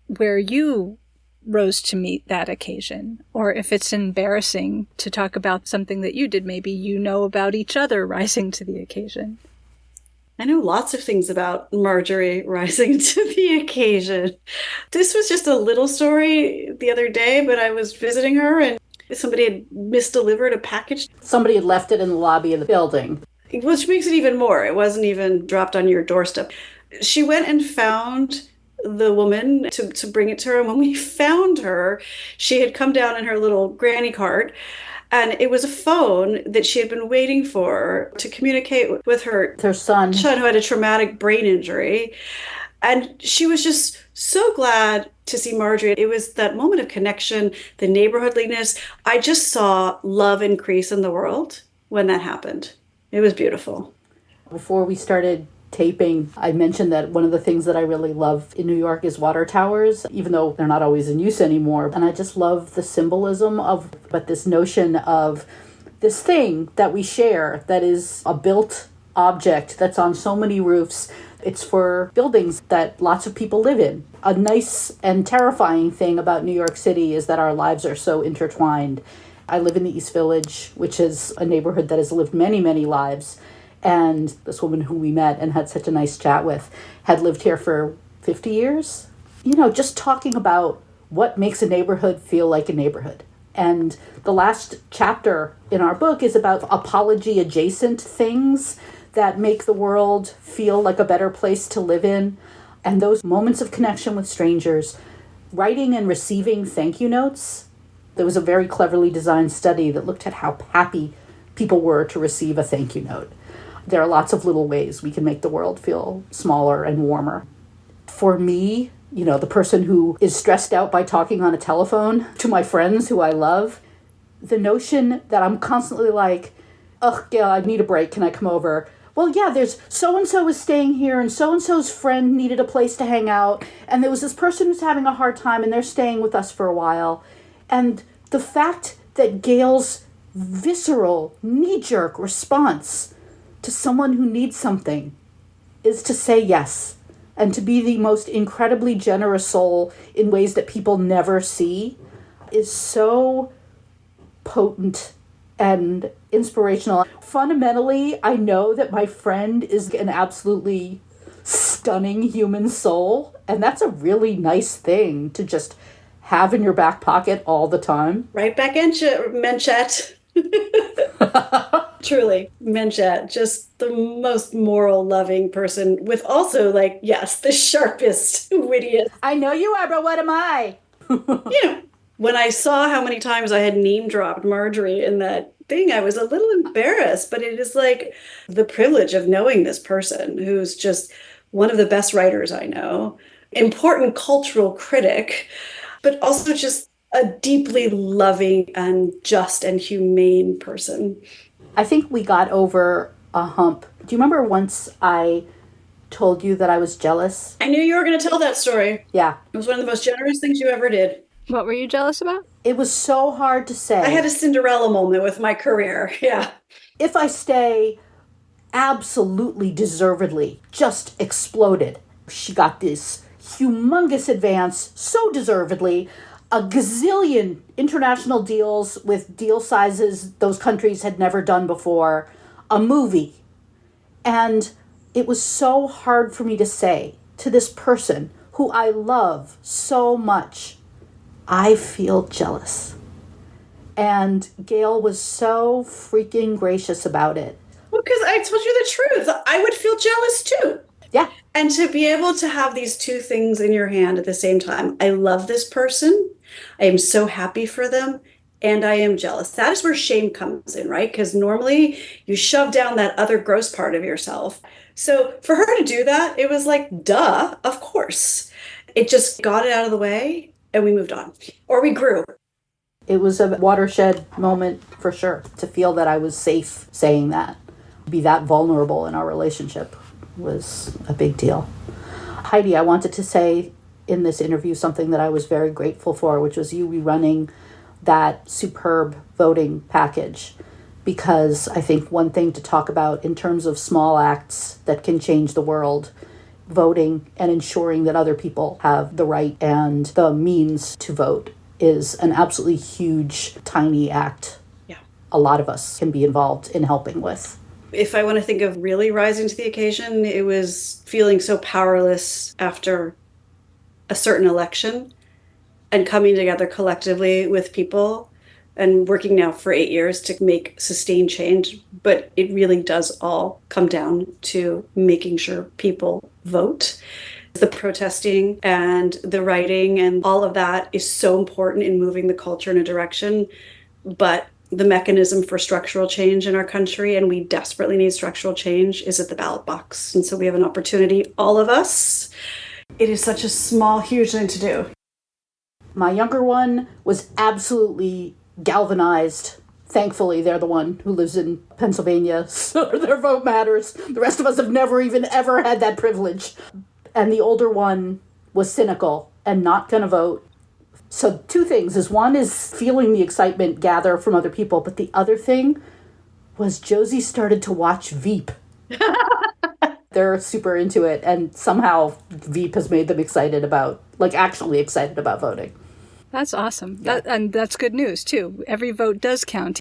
where you rose to meet that occasion? Or if it's embarrassing to talk about something that you did, maybe you know about each other rising to the occasion. I know lots of things about Marjorie rising to the occasion. This was just a little story the other day, but I was visiting her and somebody had misdelivered a package. Somebody had left it in the lobby of the building. Which makes it even more. It wasn't even dropped on your doorstep. She went and found the woman to bring it to her. And when we found her, she had come down in her little granny cart. And it was a phone that she had been waiting for to communicate with her son who had a traumatic brain injury. And she was just so glad to see Marjorie. It was that moment of connection, the neighborhoodliness. I just saw love increase in the world when that happened. It was beautiful. Before we started taping, I mentioned that one of the things that I really love in New York is water towers, even though they're not always in use anymore. And I just love the symbolism but this notion of this thing that we share that is a built object that's on so many roofs. It's for buildings that lots of people live in. A nice and terrifying thing about New York City is that our lives are so intertwined. I live in the East Village, which is a neighborhood that has lived many, many lives. And this woman who we met and had such a nice chat with had lived here for 50 years. You know, just talking about what makes a neighborhood feel like a neighborhood. And the last chapter in our book is about apology-adjacent things that make the world feel like a better place to live in. And those moments of connection with strangers, writing and receiving thank you notes. There was a very cleverly designed study that looked at how happy people were to receive a thank you note. There are lots of little ways we can make the world feel smaller and warmer. For me, you know, the person who is stressed out by talking on a telephone to my friends who I love, the notion that I'm constantly like, ugh, Gayle, I need a break. Can I come over? Well, yeah, there's so-and-so is staying here and so-and-so's friend needed a place to hang out. And there was this person who's having a hard time and they're staying with us for a while. And the fact that Gayle's visceral, knee-jerk response to someone who needs something is to say yes and to be the most incredibly generous soul in ways that people never see is so potent and inspirational. Fundamentally, I know that my friend is an absolutely stunning human soul, and that's a really nice thing to just have in your back pocket all the time. Right back in, Menchet. Truly, Menchet, just the most moral, loving person with also, like, yes, the sharpest, wittiest. I know you are, but what am I? You know, when I saw how many times I had name dropped Marjorie in that thing, I was a little embarrassed, but it is like the privilege of knowing this person who's just one of the best writers I know, important cultural critic, but also just a deeply loving and just and humane person. I think we got over a hump. Do you remember once I told you that I was jealous? I knew you were going to tell that story. Yeah. It was one of the most generous things you ever did. What were you jealous about? It was so hard to say. I had a Cinderella moment with my career. Yeah. If I stay, absolutely deservedly just exploded. She got this humongous advance, so deservedly. A gazillion international deals with deal sizes those countries had never done before. A movie. And it was so hard for me to say to this person who I love so much, I feel jealous. And Gayle was so freaking gracious about it. Well, because I told you the truth. I would feel jealous too. Yeah. And to be able to have these two things in your hand at the same time. I love this person. I am so happy for them. And I am jealous. That is where shame comes in, right? Because normally you shove down that other gross part of yourself. So for her to do that, it was like, duh, of course. It just got it out of the way and we moved on. Or we grew. It was a watershed moment for sure. To feel that I was safe saying that. To be that vulnerable in our relationship was a big deal. Heidi, I wanted to say in this interview something that I was very grateful for, which was you rerunning that superb voting package. Because I think one thing to talk about in terms of small acts that can change the world, voting and ensuring that other people have the right and the means to vote is an absolutely huge, tiny act. Yeah. A lot of us can be involved in helping with. If I want to think of really rising to the occasion, it was feeling so powerless after a certain election and coming together collectively with people and working now for 8 years to make sustained change. But it really does all come down to making sure people vote. The protesting and the writing and all of that is so important in moving the culture in a direction. But the mechanism for structural change in our country, and we desperately need structural change, is at the ballot box. And so we have an opportunity, all of us. It is such a small, huge thing to do. My younger one was absolutely galvanized. Thankfully, they're the one who lives in Pennsylvania, so their vote matters. The rest of us have never even ever had that privilege. And the older one was cynical and not going to vote. So two things is one is feeling the excitement gather from other people, but the other thing was Josie started to watch Veep. They're super into it, and somehow Veep has made them excited about, like, actually excited about voting. That's awesome. Yeah. And that's good news, too. Every vote does count.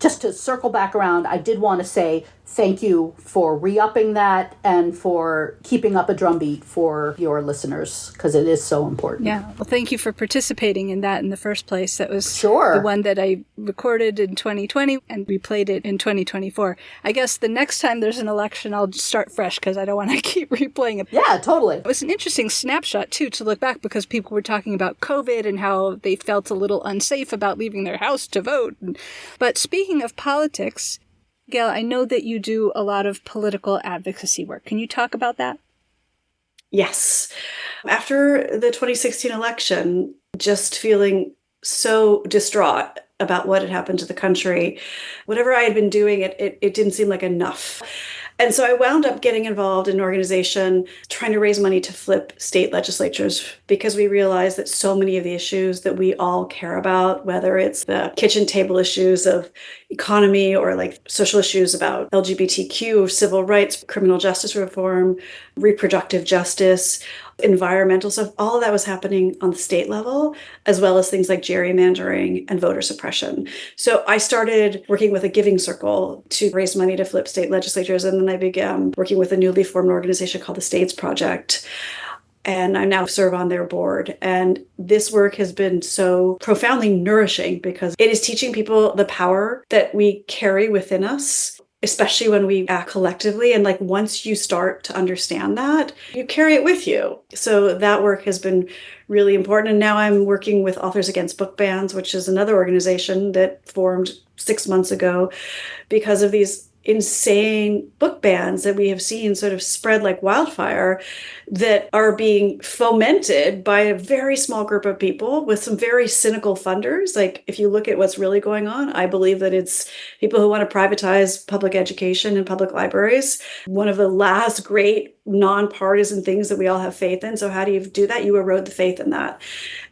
Just to circle back around, I did want to say thank you for re-upping that and for keeping up a drumbeat for your listeners, because it is so important. Yeah. Well, thank you for participating in that in the first place. That was Sure. the one that I recorded in 2020, and we played it in 2024. I guess the next time there's an election, I'll just start fresh because I don't want to keep replaying it. Yeah, totally. It was an interesting snapshot, too, to look back because people were talking about COVID and how they felt a little unsafe about leaving their house to vote. But speaking of politics, Gayle, I know that you do a lot of political advocacy work. Can you talk about that? Yes. After the 2016 election, just feeling so distraught about what had happened to the country, whatever I had been doing, it didn't seem like enough. And so I wound up getting involved in an organization trying to raise money to flip state legislatures because we realized that so many of the issues that we all care about, whether it's the kitchen table issues of economy or like social issues about LGBTQ, civil rights, criminal justice reform, reproductive justice, environmental stuff, all of that was happening on the state level, as well as things like gerrymandering and voter suppression. So I started working with a giving circle to raise money to flip state legislatures. And then I began working with a newly formed organization called the States Project. And I now serve on their board. And this work has been so profoundly nourishing because it is teaching people the power that we carry within us, especially when we act collectively. And like once you start to understand that, you carry it with you. So that work has been really important. And now I'm working with Authors Against Book Bans, which is another organization that formed 6 months ago because of these insane book bans that we have seen sort of spread like wildfire that are being fomented by a very small group of people with some very cynical funders. Like if you look at what's really going on, I believe that it's people who want to privatize public education and public libraries. One of the last great nonpartisan things that we all have faith in. So how do you do that? You erode the faith in that.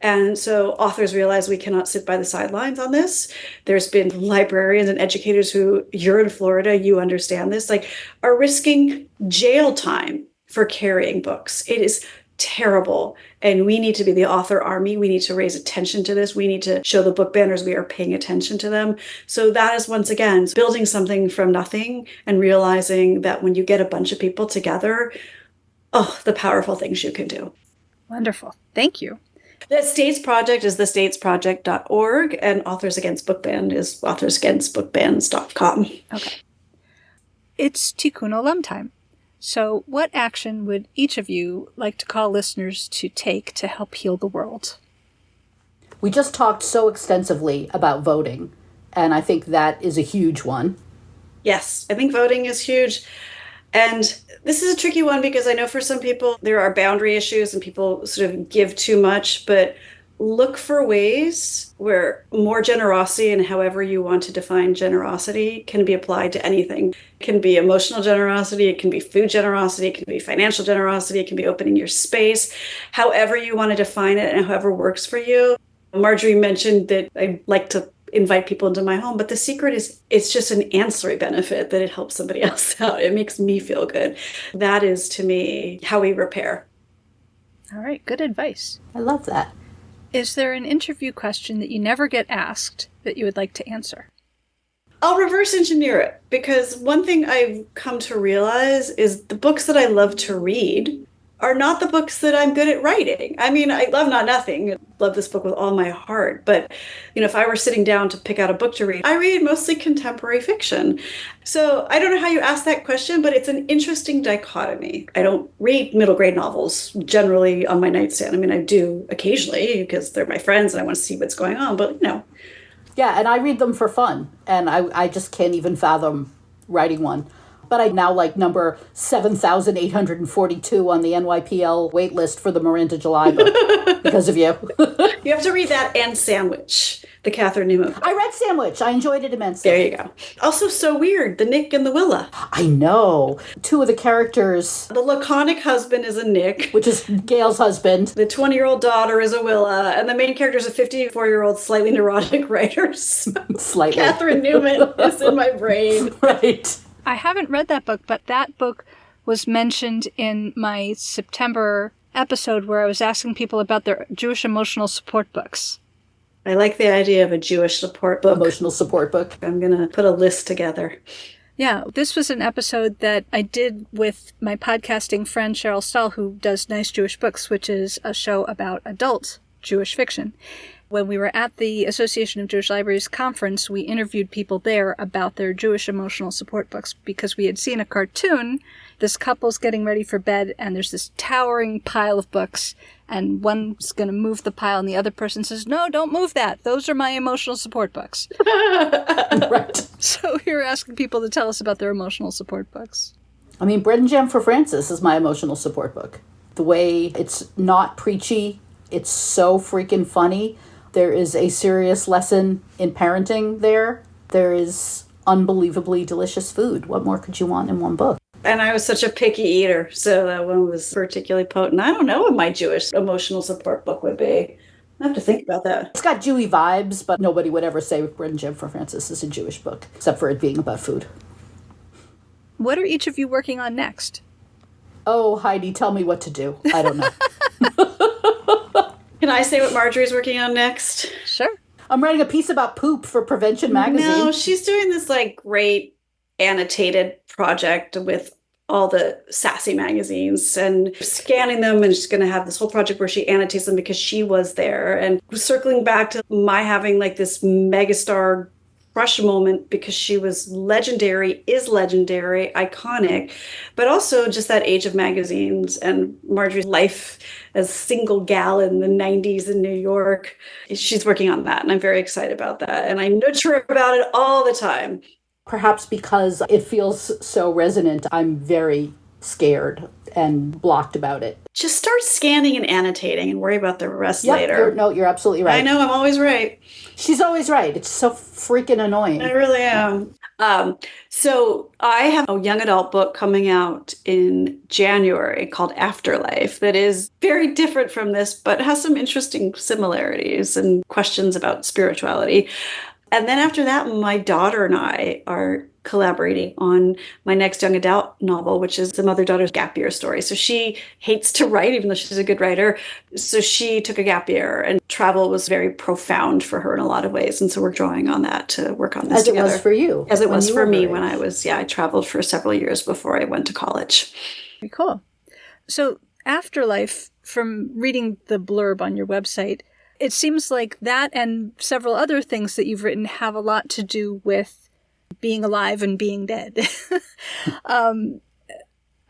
And so authors realize we cannot sit by the sidelines on this. There's been librarians and educators who, you're in Florida, you understand this, like are risking jail time for carrying books. It is terrible. And we need to be the author army. We need to raise attention to this. We need to show the book banners we are paying attention to them. So that is once again building something from nothing and realizing that when you get a bunch of people together, oh, the powerful things you can do. Wonderful. Thank you. The States Project is thestatesproject.org and Authors Against Book Ban is authorsagainstbookbans.com. Okay. It's Tikkun Olam time. So what action would each of you like to call listeners to take to help heal the world? We just talked so extensively about voting, and I think that is a huge one. Yes, I think voting is huge. And this is a tricky one because I know for some people there are boundary issues and people sort of give too much, but look for ways where more generosity and however you want to define generosity can be applied to anything. It can be emotional generosity, it can be food generosity, it can be financial generosity, it can be opening your space, however you want to define it and however works for you. Marjorie mentioned that I like to invite people into my home, but the secret is it's just an ancillary benefit that it helps somebody else out. It makes me feel good. That is, to me, how we repair. All right, good advice. I love that. Is there an interview question that you never get asked that you would like to answer? I'll reverse engineer it because one thing I've come to realize is the books that I love to read are not the books that I'm good at writing. I mean, I love Not Nothing. I love this book with all my heart. But, if I were sitting down to pick out a book to read, I read mostly contemporary fiction. So I don't know how you asked that question, but it's an interesting dichotomy. I don't read middle grade novels generally on my nightstand. I mean, I do occasionally because they're my friends and I want to see what's going on, but Yeah, and I read them for fun, and I just can't even fathom writing one. But I now like number 7,842 on the NYPL wait list for the Miranda July book because of you. You have to read that and Sandwich, the Catherine Newman book. I read Sandwich. I enjoyed it immensely. There you go. Also so weird, the Nick and the Willa. I know. Two of the characters, The laconic husband is a Nick. which is Gayle's husband. The 20-year-old daughter is a Willa, and the main character is a 54-year-old slightly neurotic writer. Slightly. Catherine Newman is in my brain. Right. I haven't read that book, but that book was mentioned in my September episode where I was asking people about their Jewish emotional support books. I like the idea of a Jewish support book. Emotional support book. I'm going to put a list together. Yeah, this was an episode that I did with my podcasting friend Cheryl Stahl, who does Nice Jewish Books, which is a show about adult Jewish fiction. When we were at the Association of Jewish Libraries conference, we interviewed people there about their Jewish emotional support books because we had seen a cartoon. This couple's getting ready for bed, and there's this towering pile of books, and one's going to move the pile, and the other person says, "No, don't move that. Those are my emotional support books." Right. So we were asking people to tell us about their emotional support books. I mean, Bread and Jam for Francis is my emotional support book. The way it's not preachy, it's so freaking funny. There is a serious lesson in parenting there. There is unbelievably delicious food. What more could you want in one book? And I was such a picky eater, so that one was particularly potent. I don't know what my Jewish emotional support book would be. I have to think about that. It's got Jewy vibes, but nobody would ever say Bread and Jam for Francis is a Jewish book, except for it being about food. What are each of you working on next? Oh, Heidi, tell me what to do. I don't know. Can I say what Marjorie's working on next? Sure. I'm writing a piece about poop for Prevention Magazine. No, she's doing this great annotated project with all the sassy magazines and scanning them, and she's going to have this whole project where she annotates them because she was there. And circling back to my having this megastar crush moment because she was legendary, is legendary, iconic, but also just that age of magazines and Marjorie's life as single gal in the 90s in New York. She's working on that, and I'm very excited about that. And I nudge her about it all the time. Perhaps because it feels so resonant, I'm very scared and blocked about it. Just start scanning and annotating and worry about the rest later. You're absolutely right. I know, I'm always right. She's always right. It's so freaking annoying. I really am. So I have a young adult book coming out in January called Afterlife that is very different from this, but has some interesting similarities and questions about spirituality. And then after that, my daughter and I are collaborating on my next young adult novel, which is the mother-daughter gap year story. So she hates to write, even though she's a good writer. So she took a gap year, and travel was very profound for her in a lot of ways. And so we're drawing on that to work on this together. As it was for you. As it was for me when I traveled for several years before I went to college. Very cool. So Afterlife, from reading the blurb on your website, it seems like that and several other things that you've written have a lot to do with being alive and being dead. I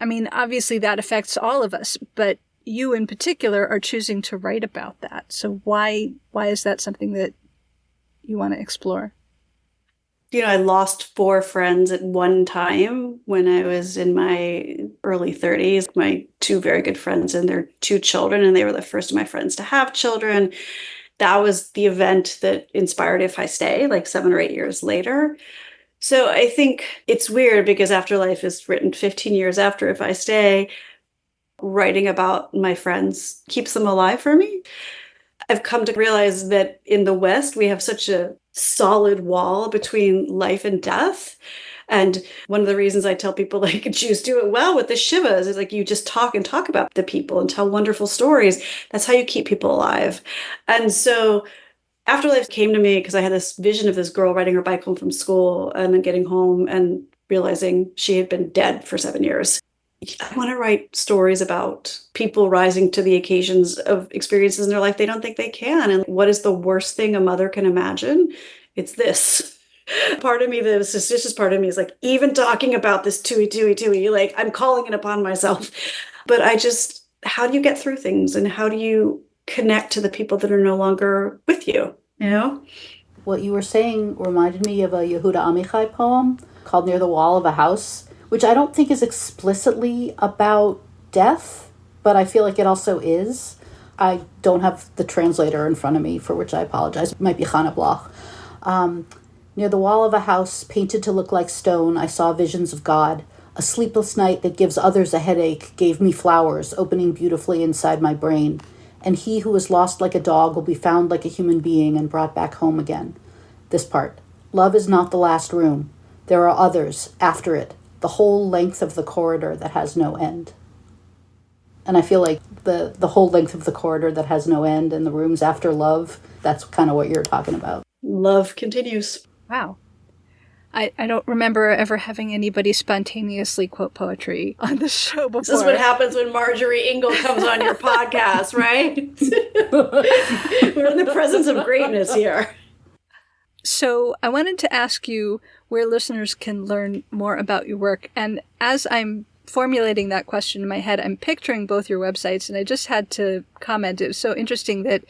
mean, obviously that affects all of us, but you in particular are choosing to write about that. So why is that something that you want to explore? I lost 4 friends at one time when I was in my early 30s. My 2 very good friends and their 2 children, and they were the first of my friends to have children. That was the event that inspired If I Stay, 7 or 8 years later. So I think it's weird because Afterlife is written 15 years after If I Stay. Writing about my friends keeps them alive for me. I've come to realize that in the West, we have such a solid wall between life and death. And one of the reasons I tell people Jews do it well with the Shivas is you just talk about the people and tell wonderful stories. That's how you keep people alive. And so Afterlife came to me because I had this vision of this girl riding her bike home from school and then getting home and realizing she had been dead for 7 years. I want to write stories about people rising to the occasions of experiences in their life they don't think they can. And what is the worst thing a mother can imagine? It's this. Part of me, the suspicious part of me is even talking about this tui, I'm calling it upon myself. But how do you get through things and how do you connect to the people that are no longer with you, What you were saying reminded me of a Yehuda Amichai poem called Near the Wall of a House, which I don't think is explicitly about death, but I feel like it also is. I don't have the translator in front of me, for which I apologize. It might be Chana Bloch. Near the wall of a house, painted to look like stone, I saw visions of God. A sleepless night that gives others a headache gave me flowers, opening beautifully inside my brain. And he who was lost like a dog will be found like a human being and brought back home again. This part. Love is not the last room. There are others, after it. the whole length of the corridor that has no end. And I feel like the whole length of the corridor that has no end and the rooms after love, that's kind of what you're talking about. Love continues. Wow. I don't remember ever having anybody spontaneously quote poetry on the show before. This is what happens when Marjorie Ingall comes on your podcast, right? We're in the presence of greatness here. So I wanted to ask you where listeners can learn more about your work. And as I'm formulating that question in my head, I'm picturing both your websites, and I just had to comment. It was so interesting that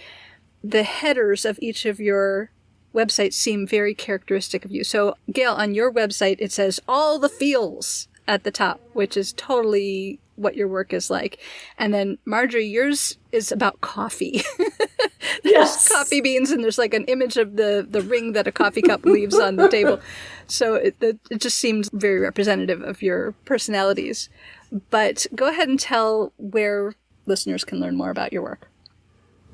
the headers of each of your websites seem very characteristic of you. So, Gayle, on your website, it says all the feels at the top, which is totally what your work is like. And then, Marjorie, yours is about coffee. Yes. Coffee beans, and there's like an image of the ring that a coffee cup leaves on the table. So it just seems very representative of your personalities. But go ahead and tell where listeners can learn more about your work.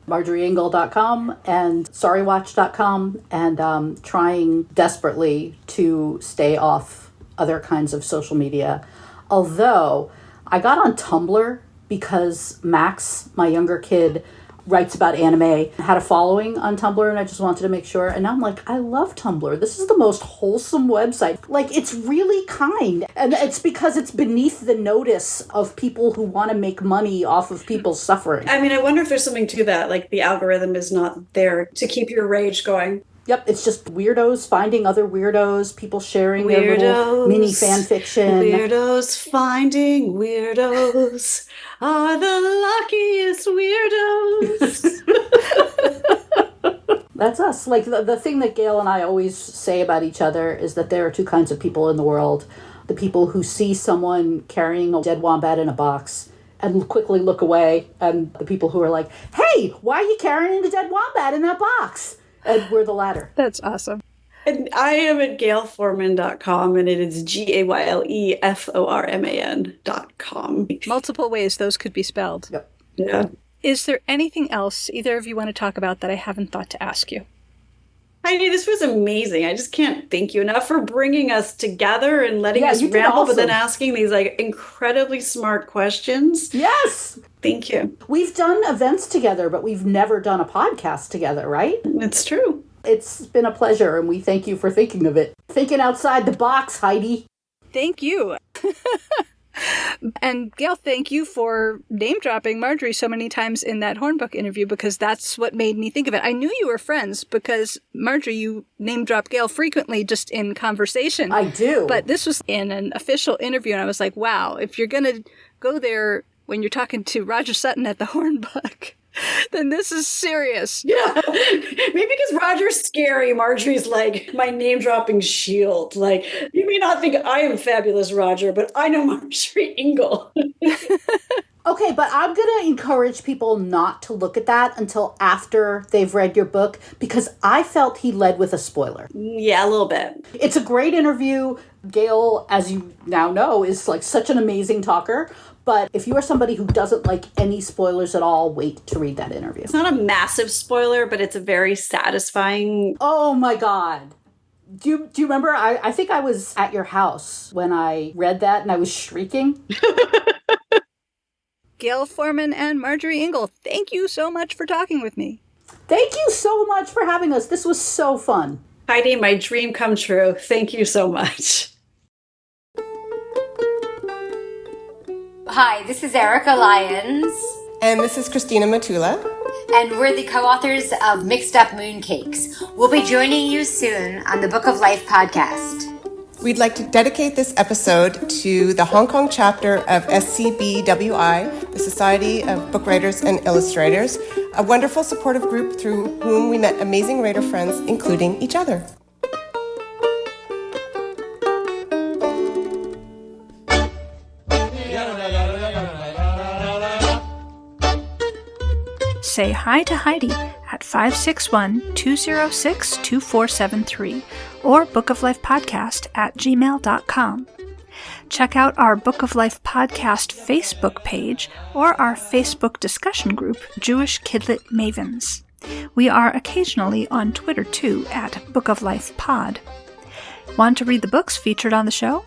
MarjorieIngall.com and SorryWatch.com, and trying desperately to stay off other kinds of social media. Although I got on Tumblr because Max, my younger kid, writes about anime, had a following on Tumblr, and I just wanted to make sure. And now I'm like, I love Tumblr. This is the most wholesome website. Like, it's really kind. And it's because it's beneath the notice of people who want to make money off of people's suffering. I mean, I wonder if there's something to that. Like, the algorithm is not there to keep your rage going. Yep, it's just weirdos finding other weirdos, people sharing their little mini fan fiction. Weirdos finding weirdos are the luckiest weirdos. That's us. Like, the thing that Gayle and I always say about each other is that there are two kinds of people in the world. The people who see someone carrying a dead wombat in a box and quickly look away, and the people who are like, hey, why are you carrying a dead wombat in that box? And we're the latter. That's awesome. And I am at GayleForman.com, and it is GayleForman.com. Multiple ways those could be spelled. Yep. Yeah. Is there anything else either of you want to talk about that I haven't thought to ask you? Heidi, this was amazing. I just can't thank you enough for bringing us together and letting us you did ramble, awesome. but then asking these like incredibly smart questions. Yes! Thank you. We've done events together, but we've never done a podcast together, right? It's true. It's been a pleasure, and we thank you for thinking of it. Thinking outside the box, Heidi. Thank you. And Gayle, thank you for name-dropping Marjorie so many times in that Hornbook interview, because that's what made me think of it. I knew you were friends because, Marjorie, you name-drop Gayle frequently just in conversation. I do. But this was in an official interview, and I was like, wow, if you're going to go there when you're talking to Roger Sutton at the Hornbook, then this is serious. Yeah. Maybe because Roger's scary, Marjorie's like my name-dropping shield. Like, you may not think I am fabulous, Roger, but I know Marjorie Ingall. Okay, but I'm going to encourage people not to look at that until after they've read your book, because I felt he led with a spoiler. Yeah, a little bit. It's a great interview. Gayle, as you now know, is like such an amazing talker. But if you are somebody who doesn't like any spoilers at all, wait to read that interview. It's not a massive spoiler, but it's a very satisfying. Oh my God. Do you remember? I think I was at your house when I read that and I was shrieking. Gayle Forman and Marjorie Ingall, thank you so much for talking with me. Thank you so much for having us. This was so fun. Heidi, my dream come true. Thank you so much. Hi, this is Erica Lyons. And this is Christina Matula. And we're the co-authors of Mixed Up Mooncakes. We'll be joining you soon on the Book of Life podcast. We'd like to dedicate this episode to the Hong Kong chapter of SCBWI, the Society of Book Writers and Illustrators, a wonderful supportive group through whom we met amazing writer friends, including each other. Say hi to Heidi at 561-206-2473 or bookoflifepodcast@gmail.com. Check out our Book of Life podcast Facebook page or our Facebook discussion group, Jewish Kidlit Mavens. We are occasionally on Twitter too at Book of Life Pod. Want to read the books featured on the show?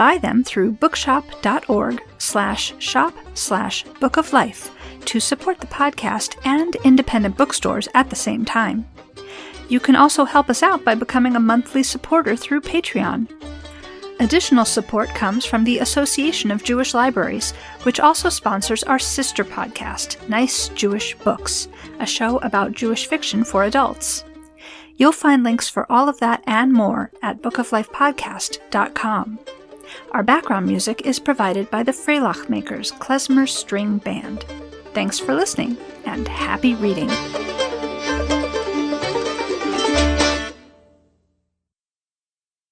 Buy them through bookshop.org/shop/bookoflife to support the podcast and independent bookstores at the same time. You can also help us out by becoming a monthly supporter through Patreon. Additional support comes from the Association of Jewish Libraries, which also sponsors our sister podcast, Nice Jewish Books, a show about Jewish fiction for adults. You'll find links for all of that and more at bookoflifepodcast.com. Our background music is provided by the Freilach Makers Klezmer String Band. Thanks for listening, and happy reading!